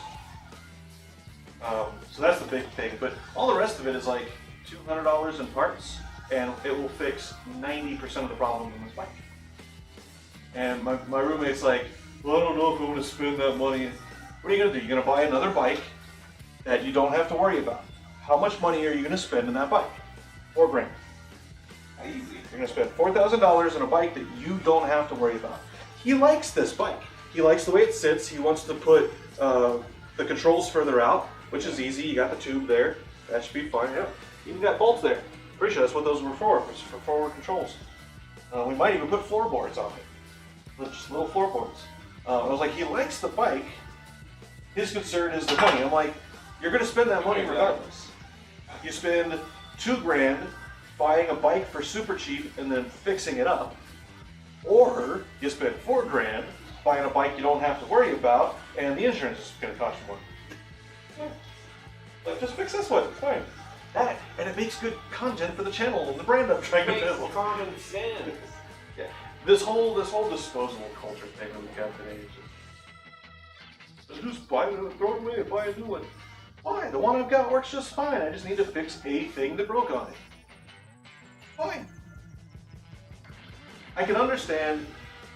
So that's the big thing. But all the rest of it is like $200 in parts, and it will fix 90% of the problems in this bike. And my roommate's like, well, I don't know if I want to spend that money. What are you gonna do? You're gonna buy another bike that you don't have to worry about. How much money are you gonna spend in that bike? $4 grand. Easy. You're gonna spend $4,000 on a bike that you don't have to worry about. He likes this bike. He likes the way it sits. He wants to put the controls further out, which is easy. You got the tube there. That should be fine. Yeah. Even got bolts there. Pretty sure that's what those were for. It's for forward controls. We might even put floorboards on it. Just little floorboards. I was like, he likes the bike. His concern is the money. I'm like, you're gonna spend that money regardless. You spend $2 grand buying a bike for super cheap and then fixing it up, or you spend $4 grand buying a bike you don't have to worry about, and the insurance is going to cost you more. Yeah. Like, just fix this one. It's fine. That, and it makes good content for the channel and the brand I'm trying to build. Makes common sense. Yeah. This whole disposable culture thing that we got today is just buy it and throw it away and buy a new one. Why? The one I've got works just fine. I just need to fix a thing that broke on it. Fine. I can understand,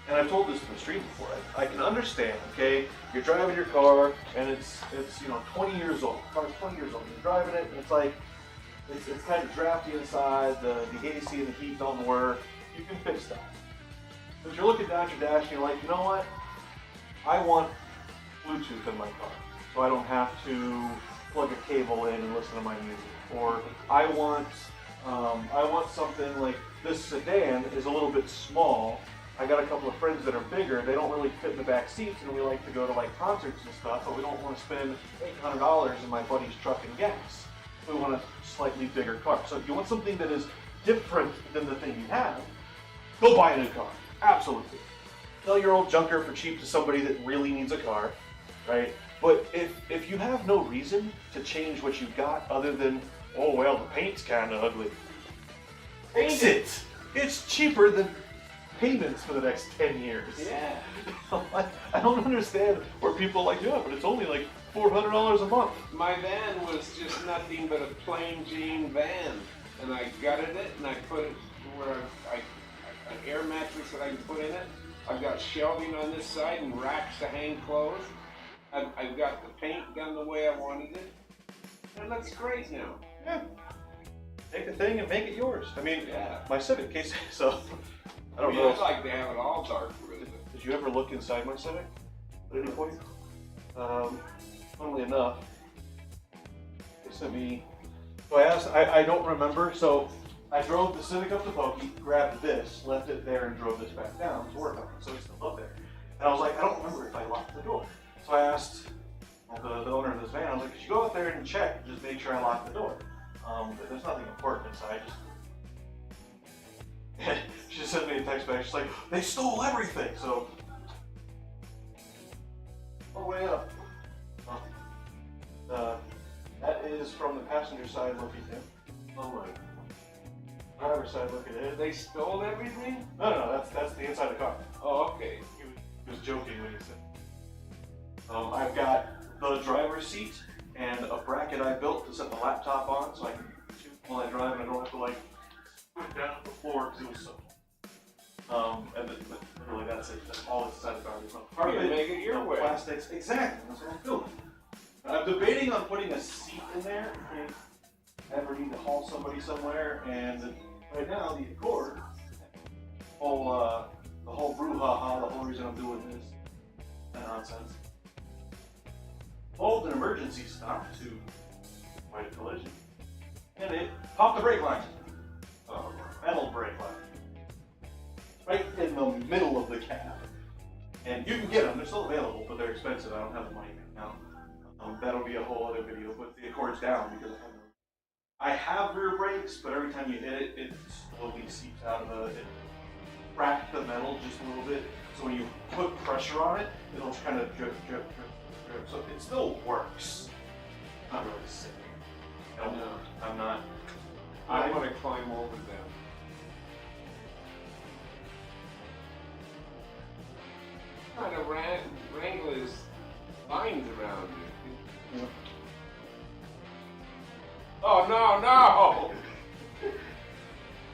and I've told this in the stream before, I can understand, okay, you're driving your car and it's 20 years old, the car's 20 years old, you're driving it and it's like, it's kind of drafty inside, the AC and the heat don't work, you can fix that. But you're looking down your dash and you're like, you know what, I want Bluetooth in my car, so I don't have to plug a cable in and listen to my music, or I want something like this sedan is a little bit small. I got a couple of friends that are bigger. They don't really fit in the back seats, and we like to go to like concerts and stuff, but we don't want to spend $800 in my buddy's truck and gas. We want a slightly bigger car. So if you want something that is different than the thing you have, go buy a new car. Absolutely. Sell your old junker for cheap to somebody that really needs a car, right? But if you have no reason to change what you've got other than, oh well, the paint's kind of ugly, fix it. It's cheaper than payments for the next 10 years. Yeah. I don't understand where people are like, yeah, but it's only like $400 a month. My van was just nothing but a plain Jane van, and I gutted it and I put it where an air mattress that I can put in it. I've got shelving on this side and racks to hang clothes. I've got the paint done the way I wanted it. It looks great now. Yeah. Take the thing and make it yours. I mean, Yeah. my Civic case, so I don't mean, know. I'd like to have it all dark red. Did you ever look inside my Civic at any point? Funnily enough, they sent me. So I asked. I don't remember. So I drove the Civic up to Pokey, grabbed this, left it there, and drove this back down to work on it. So it's still up there. And I was like, I don't remember if I locked the door. So I asked the owner of this van. I was like, could you go out there and check, just make sure I locked the door? But there's nothing important inside. She just sent me a text back. She's like, they stole everything. So all the way up. That is from the passenger side looking in. Oh my. Driver's side looking in. They stole everything? No, that's the inside of the car. Oh, okay. He was joking when he said. I've got the driver's seat and a bracket I built to set the laptop on, so I can shoot while I drive and I don't have to like put it down to the floor because it was so. And literally that's it. That's all inside the car. There's no part of You it. make it your no way. Plastics. Exactly. That's what I'm doing. I'm debating on putting a seat in there in case I ever need to haul somebody somewhere. And right now the Accord, the whole brouhaha, the whole reason I'm doing this, that nonsense. Pulled an emergency stop to avoid a collision, and it popped the brake line. Metal brake line. Right in the middle of the cab. And you can get them, they're still available, but they're expensive. I don't have the money now. That'll be a whole other video, but the Accord's down because I have rear brakes, but every time you hit it, it slowly seeps out of it cracked the metal just a little bit. So when you put pressure on it, it'll kind of drip, drip, drip. So it still works. Not really sick. No, I'm not. I want to climb over them. Trying to wrangle his lines around it.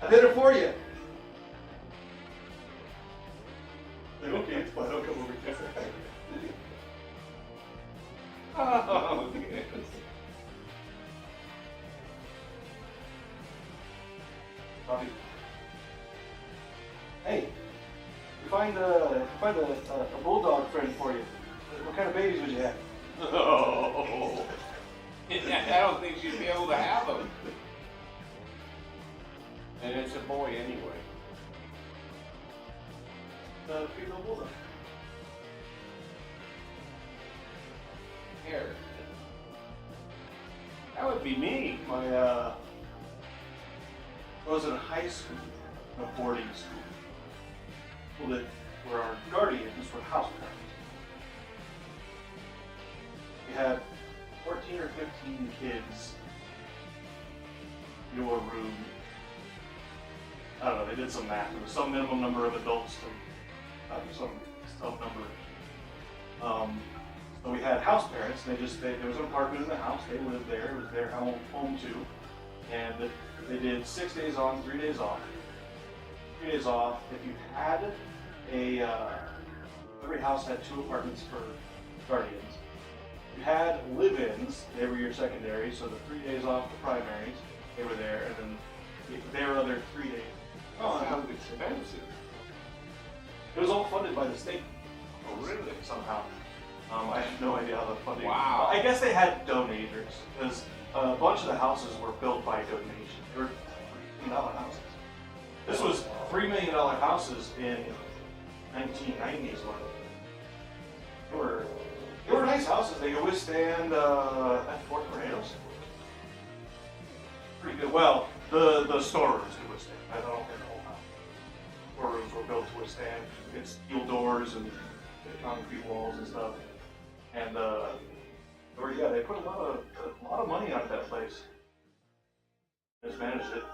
I did it for you. Like, okay, it's fine. I'll come over here. Oh, yes. Bobby. Hey, you find a bulldog friend for you. What kind of babies would you have? Oh. I don't think she'd be able to have them. And it's a boy anyway. Female bulldog. Here. That would be me. I was in high school, a boarding school. People that were our guardians were house parents. We had 14 or 15 kids in your room. I don't know, they did some math. There was some minimum number of adults to some number. So we had house parents, and there was an apartment in the house, they lived there, it was their home too. And they did 6 days on, 3 days off. 3 days off. If you had every house had 2 apartments for guardians. If you had live-ins, they were your secondary, so the 3 days off, the primaries, they were there, and then their other 3 days. Oh, sounds expensive. It was all funded by the state. Oh, really? Somehow. I have no idea how the funding. Wow. I guess they had donators, because a bunch of the houses were built by donation. They were $3 million houses. This was $3 million houses in 1990s. They were nice houses. They could withstand four tornadoes. Pretty good. Well, the storerooms could withstand. I don't think the whole house. Storerooms were built to withstand. It's steel doors and concrete walls and stuff. And they put a lot of money out of that place. Just managed it.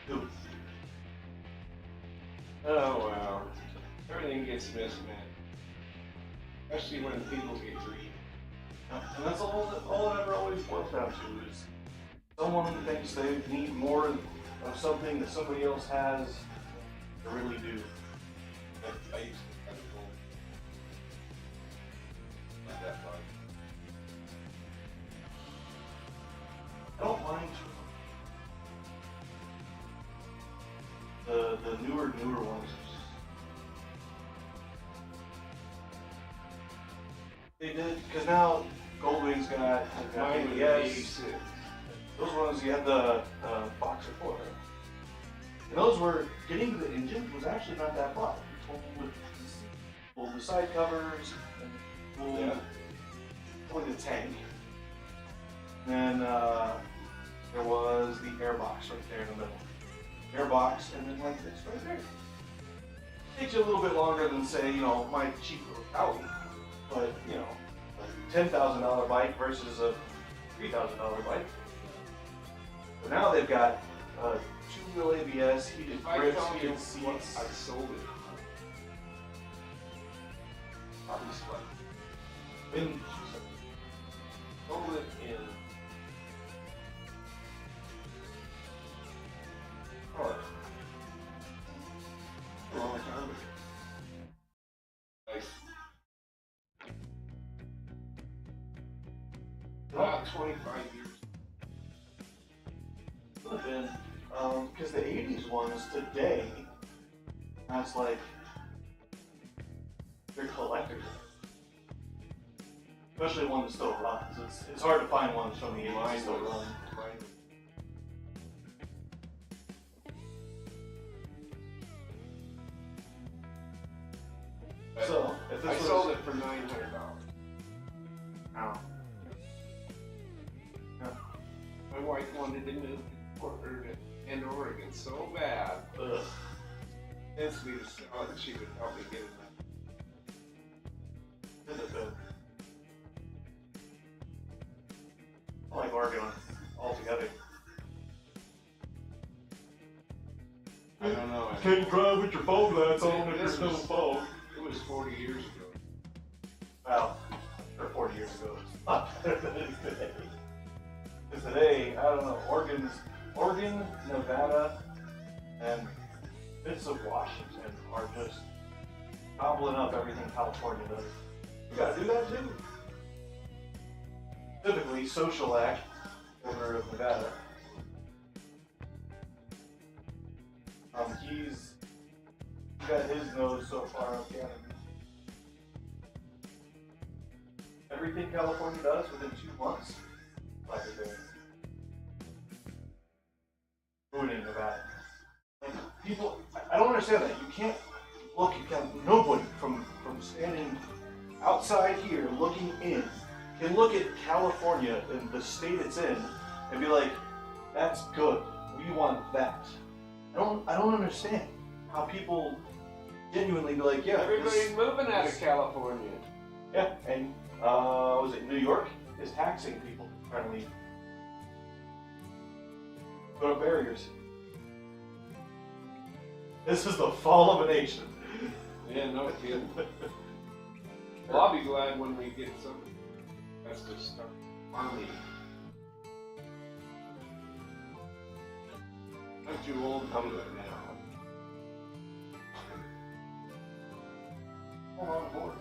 Dude. Oh, wow. Everything gets missed, man. Especially when people get greedy. And that's all it ever always boils down to is someone thinks they need more of something that somebody else has. They really do. I used to kind of go like that much. I don't mind the newer ones. They did, because now Goldwing's got Mine was ABS. 86. Those ones you had the boxer for. And those were, getting to the engine was actually not that far. You pulled the side covers, and pulled the tank. Then there was the airbox right there in the middle. Airbox, and then like this right there. Takes you a little bit longer than, say, my cheap little Audi. But, a $10,000 bike versus a $3,000 bike. But now they've got 2-wheel ABS, heated If I grips, tell you heated what seats. I sold it, probably slightly. Sold it in car. A long time ago. Like, about 25 years. Would have been, because the 80s ones today, that's like, they're collectors. Especially one that still runs. It's hard to find one from the 80s that Mine still was runs. So, if this I was, sold it for $900. Ow. My wife wanted to move to Oregon so bad. Ugh. Asked me to sell it and she would help me get it. Could have been. I like Oregon altogether. I don't know. Can't drive with your fog lights on if This there's no was- fog. It was 40 years ago. Well, or 40 years ago, it's a lot better than it is today. Because today, I don't know, Oregon's Oregon, Nevada, and bits of Washington are just gobbling up everything California does. You gotta do that too. Specifically, Socialak, governor of Nevada. He's got his nose so far up the enemy. Everything California does within 2 months, like they're doing. Ruining Nevada. Like, people, I don't understand that. You can't look at, nobody from standing outside here looking in can look at California and the state it's in and be like, that's good. We want that. I don't understand how people genuinely be like, yeah. Everybody's moving out of California. Yeah, and was it New York is taxing people trying to leave. Put up barriers. This is the fall of a nation. Yeah, no kidding. Well, I'll be glad when we get some. That's to start farming. I'm too old to do it now. Hold on board.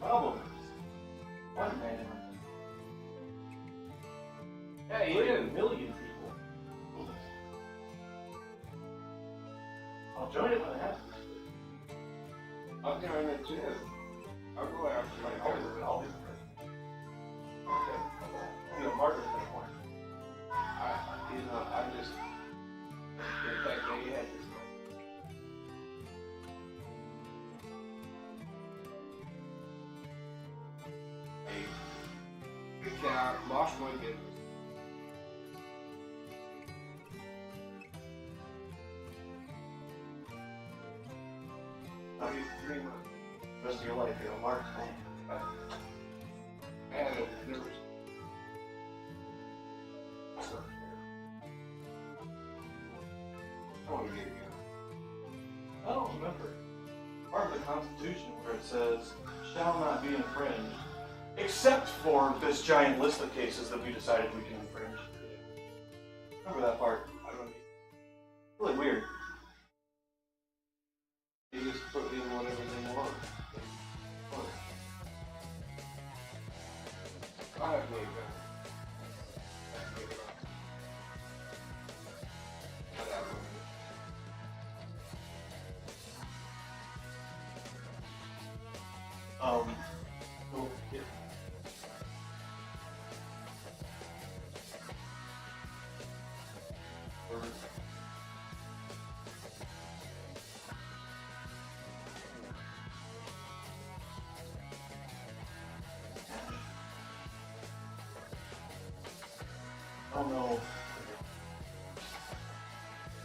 Problem is, one man Yeah, he like a is. million people. I'll join it when it happens. I'll join it too. I'll go after my I'll cousin. I'll be okay. You know, Margaret's gonna point. I just, in fact, they had this. I lost my business. I'll give you 3 months. The rest of your life, you know, Margaret's going. I had a, there was stuff there. I want to get it going. I don't remember. Part of the Constitution where it says, shall not be infringed, except for this giant list of cases that we decided we can infringe. Remember that part? I don't know. Really weird. You just put in whatever they want. I have no gun. Well, yeah. I don't know.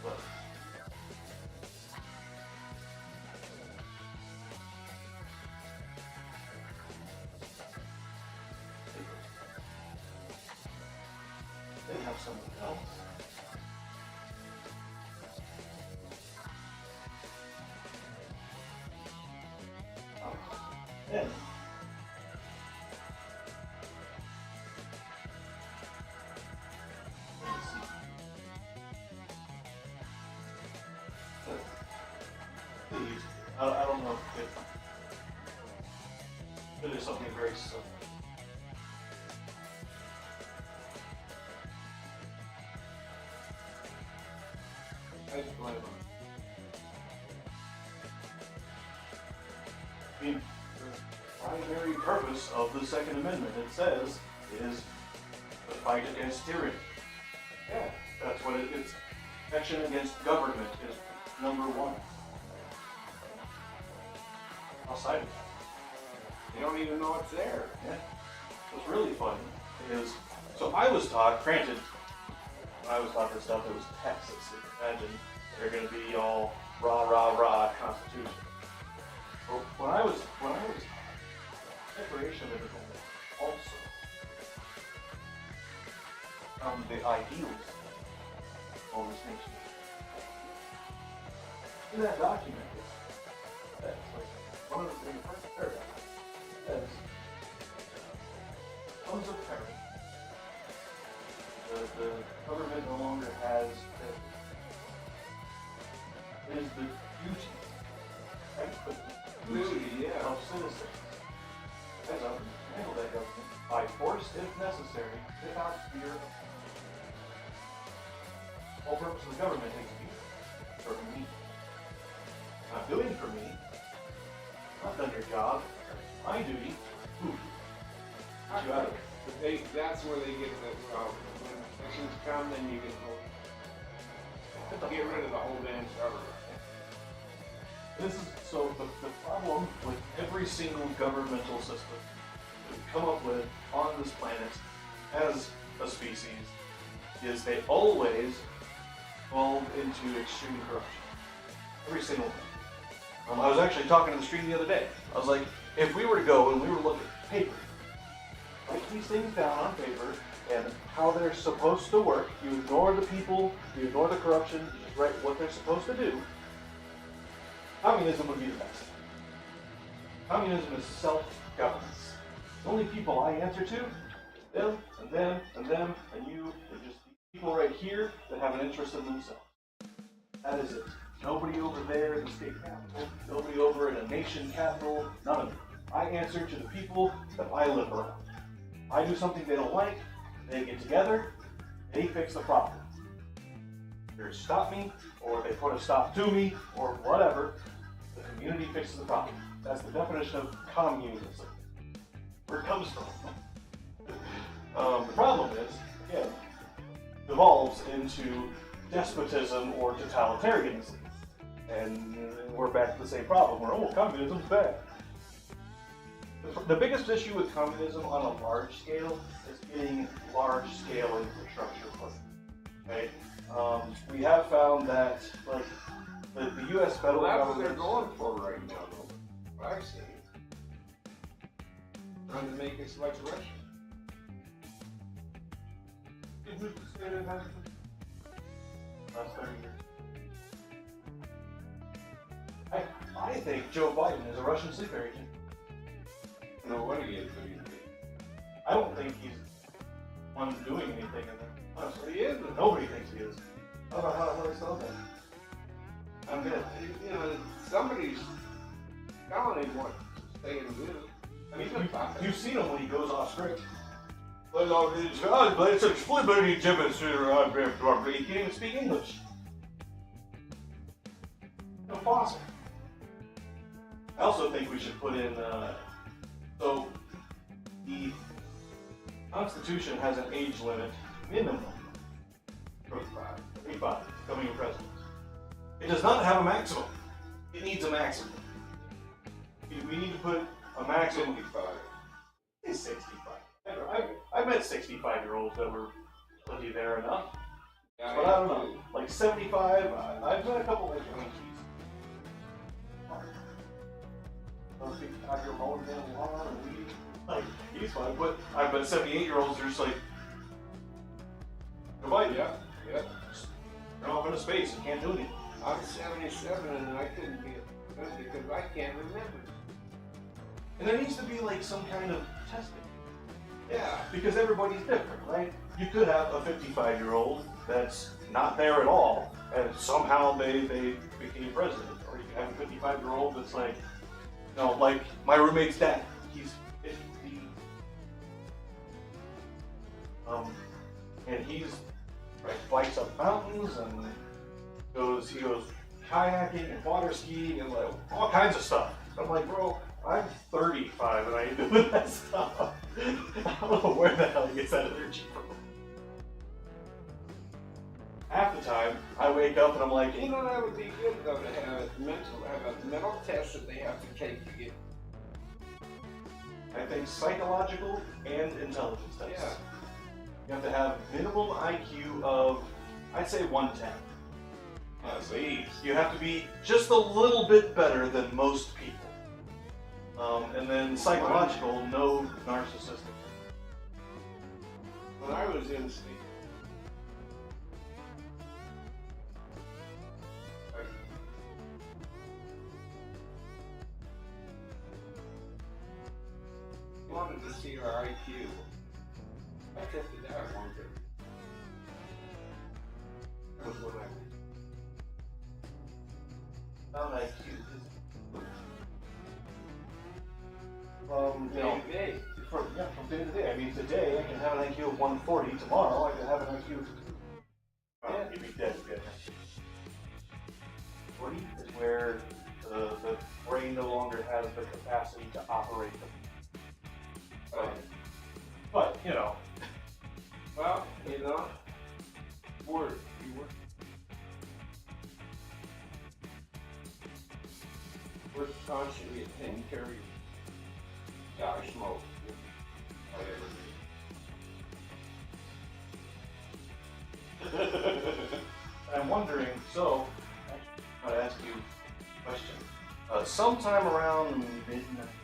But they have something else. Yeah. I don't know if it is something very simple. I just blame them. I mean, the primary purpose of the Second Amendment, it says, is the fight against tyranny. Yeah, that's what it's. Action against government is number one. Outside of that. They don't even know it's there. Yeah. What's really funny is, so I was taught, granted, when I was taught this stuff, it was Texas. So you can imagine they're going to be all rah, rah, rah, Constitution. But when I was taught, Declaration of Independence also the ideals of this nation. In that document, that's like one of the first paragraphs says, sons of parents the government no longer has it is the duty, of citizens. As a handle that government by force if necessary, without fear of all purpose of the government is to be for me. Not doing for me. Not done your job. My duty. Ooh. Get you out of it. That's where they get the, when elections come, then you get rid of the whole damn government. This is so the problem with every single governmental system that we come up with on this planet as a species is they always fall into extreme corruption. Every single one. I was actually talking to the stream the other day. I was like, if we were to go and we were looking at paper, write these things down on paper and how they're supposed to work. You ignore the people, you ignore the corruption, you just write what they're supposed to do. Communism would be the best. Communism is self-governance. The only people I answer to is them, and them, and them, and you, and just people right here that have an interest in themselves. That is it. Nobody over there in the state capital, nobody over in a nation capital, none of it. I answer to the people that I live around. I do something they don't like, they get together, they fix the problem. They stop me, or they put a stop to me, or whatever. The community fixes the problem. That's the definition of communism. Where it comes from. The problem is, again, devolves into despotism or totalitarianism. And we're back to the same problem where, oh, communism's bad. The biggest issue with communism on a large scale is getting large-scale infrastructure put in. Okay? We have found that, like, the U.S. federal Well, that's what government... they're going for right now, though. What I've seen. Trying to make us like Russia. Last 30 years. I think Joe Biden is a Russian sleeper agent. No, what he is, but he's I don't think he's one doing anything in there. Honestly, he isn't. nobody thinks he is. I don't know how do I spell that? I'm good. You know, somebody's telling him what to say and do. I mean, you've seen him when he goes off script. It's explainability demonstrator. He can't even speak English. No fossil. I also think we should put in, so the Constitution has an age limit minimum. 35, becoming a president. It does not have a maximum. It needs a maximum. We need to put a maximum. 55. It's 65. I've met 65-year-olds that were plenty there enough. Yeah, But I don't know. Like 75, I've met a couple like 20s. Those 55-year-olds down the lawn and weed. Like, he's fine. But I've met 78-year-olds that are just like, goodbye. Yeah, yeah. They're off into space and can't do anything. I'm 77 and I couldn't be a president because I can't remember. And there needs to be like some kind of testing. Yeah. Because everybody's different, right? You could have a 55-year-old that's not there at all, and somehow they became president. Or you could have a 55-year-old that's like, you know, like my roommate's dad. He's 50. And he's bikes up mountains and he goes kayaking and water skiing and like all kinds of stuff. I'm like, bro, I'm 35 and I ain't doing that stuff. I don't know where the hell he gets that energy from. Half the time, I wake up and I'm like, You know, that would be good though to have a mental test that they have to take to get. I think psychological and intelligence tests. Yeah. You have to have minimum IQ of, I'd say 110. See. You have to be just a little bit better than most people. And then psychological, no narcissistic. When I was in state, I wanted to see our IQ. I tested that one day. was when Not IQ. I day to day. From day to day. I mean, today I can have an IQ of 140. Tomorrow I can have an IQ of... Yeah, you'd be dead if you had an IQ. 40 is where the brain no longer has the capacity to operate them. But, you know. Well, you know, you work. Work constantly at 10 carry. Yeah, I smoke. Whatever. I'm wondering, so, I'm going to ask you a question. Sometime around midnight,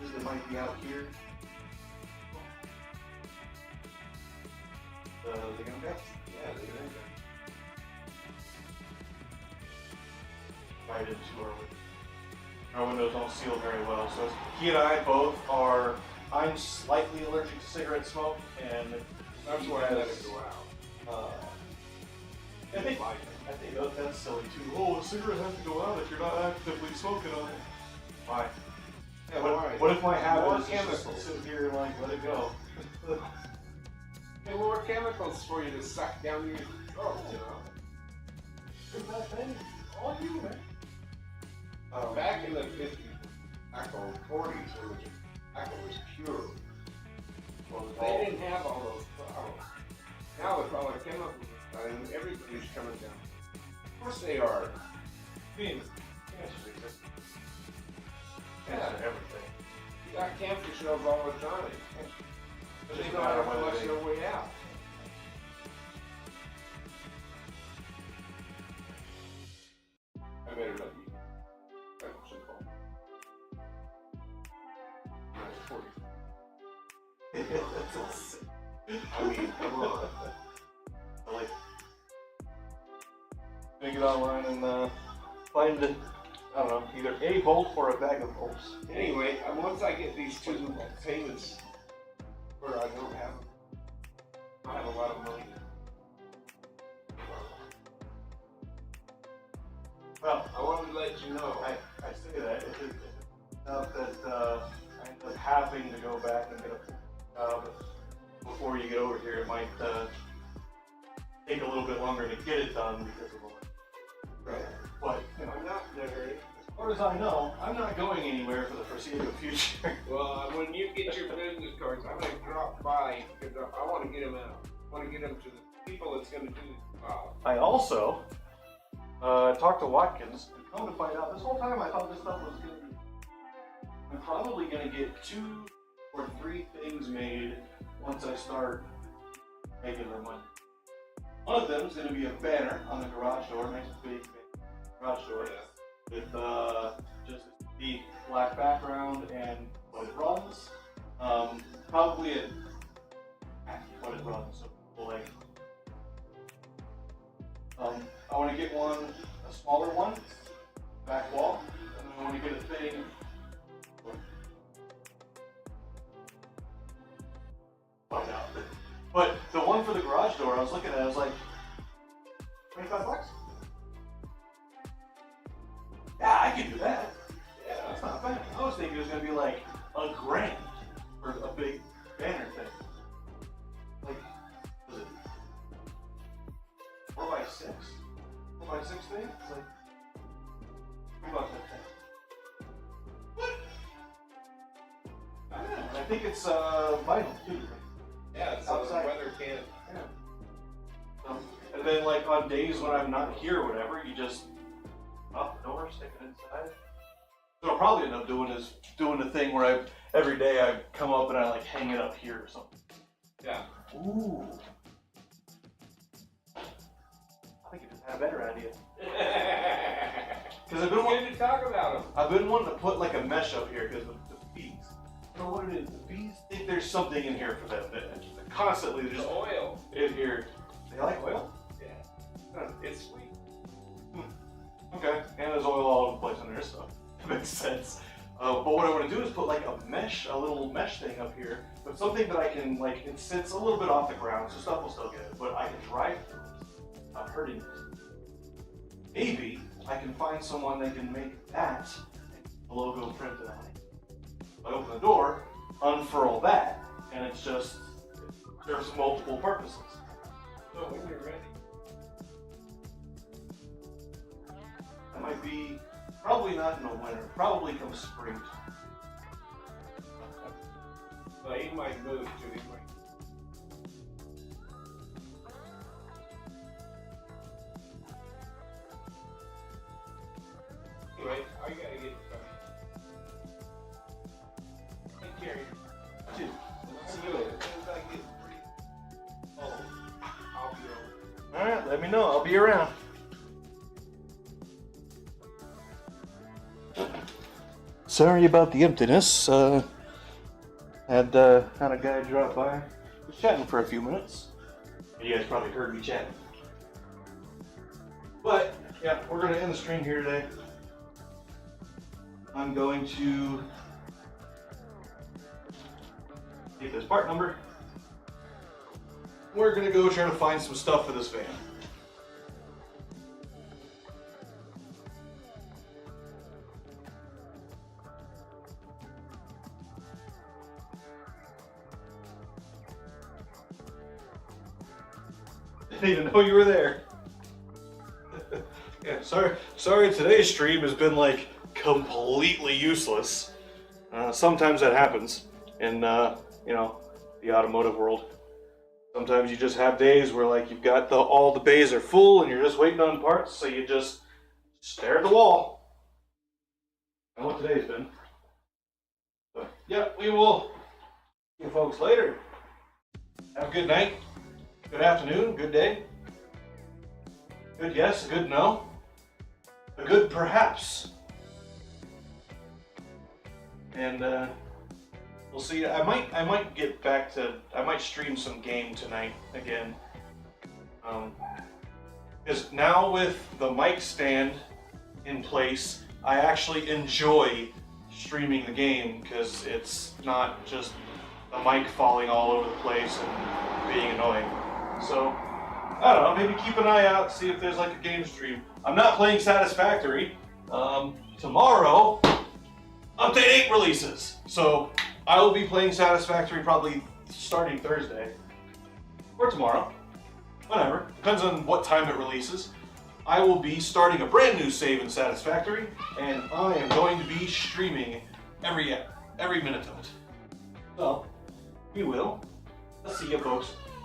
it might be out here. The young guy? Yeah, they do. Right into our windows don't seal very well. So he and I both are. I'm slightly allergic to cigarette smoke, and That's why I let it go out. I think that's silly too. Oh, a cigarette has to go out if you're not actively smoking on it. Why? Yeah, What if my habit More is just chemicals. to sit here and like let it go? Hey, more chemicals for you to suck down your throat, you know. All you, man. Back in the 50s, tobacco, 40s, tobacco was pure. Well, they didn't have all those problems. Now with all the chemicals, and everybody's coming down. Of course they are. Being everything. You got cancer cells all the time. But they know how to flush their way out. I better let you. That's simple. Nice 40. I mean, come on. I like gonna get online and find, I don't know, either a bolt or a bag of bolts. Anyway, once I get these two payments where I don't have a lot of money. Well, I wanted to let you know. I say that if it's enough that I end up having to go back and get a job before you get over here, it might take a little bit longer to get it done because of all that. Right. But, you know, I'm not in a hurry. as far as I know, I'm not going anywhere for the foreseeable future. Well, when you get your business cards, I'm going to drop by because I want to get them out. I want to get them to the people that's going to do the job. I also talked to Watkins and come to find out this whole time I thought this stuff was going to be. I'm probably going to get 2 or 3 things made once I start making their money. One of them is going to be a banner on the garage door, nice big garage door, with just the black background and what it runs. Probably at what it runs, so people like. I want to get one, a smaller one, back wall, and then I want to get a thing. Find out. But the one for the garage door, I was looking at it, I was like, $25? Yeah, I can do that. Yeah, that's not bad. I was thinking it was going to be like $1,000 for a big banner thing. Like, was it 4x6? 4x6 thing? It's like $3 that thing. What? I don't know. I think it's vinyl too. Yeah, so the Outside. weather can't. Yeah. And then like on days when I'm not here or whatever, you just up the door, stick it inside. What I'll probably end up doing is doing the thing where every day I come up and I like hang it up here or something. Yeah. Ooh. I think you just had a better idea. Because It's good to talk about them. I've been wanting to put like a mesh up here because of the bees. I don't know what it is. The bees think there's something in here for them. That constantly they're The just oil. in here. They like oil? Yeah. It's sweet. Okay. And there's oil all over the place in there, so it makes sense. But what I want to do is put like a little mesh thing up here, but something that I can, like, it sits a little bit off the ground, so stuff will still get it, but I can drive through it without hurting it. Maybe I can find someone that can make that a logo printed on it. I open the door, unfurl that, and it's just, it serves multiple purposes. So when you're ready. That might be, probably not in the winter, probably come spring. Well, he might move too. He might. Anyway, I gotta get started. Take care. Dude, See you later. As soon as I get free. Oh, I'll be over. alright, let me know, I'll be around. Sorry about the emptiness. Had a guy drop by. Was chatting for a few minutes. You guys probably heard me chatting. But yeah, we're gonna end the stream here today. I'm going to take this part number. We're gonna go try to find some stuff for this van. Didn't even know you were there. Yeah, sorry today's stream has been like completely useless. Sometimes that happens in you know, the automotive world. Sometimes you just have days where like you've got all the bays are full and you're just waiting on parts, so you just stare at the wall. I know what today's been. But yeah, we will see you folks later. Have a good night. Good afternoon, good day. Good yes, a good no. A good perhaps. And we'll see. I might get back to, I might stream some game tonight again. Because now with the mic stand in place, I actually enjoy streaming the game because it's not just the mic falling all over the place and being annoying. So, I don't know, maybe keep an eye out, see if there's like a game stream. I'm not playing Satisfactory. Tomorrow, Update 8 releases. So, I will be playing Satisfactory probably starting Thursday. Or tomorrow. Whatever. Depends on what time it releases. I will be starting a brand new save in Satisfactory, and I am going to be streaming every minute of it. So, we will. Let's see you folks.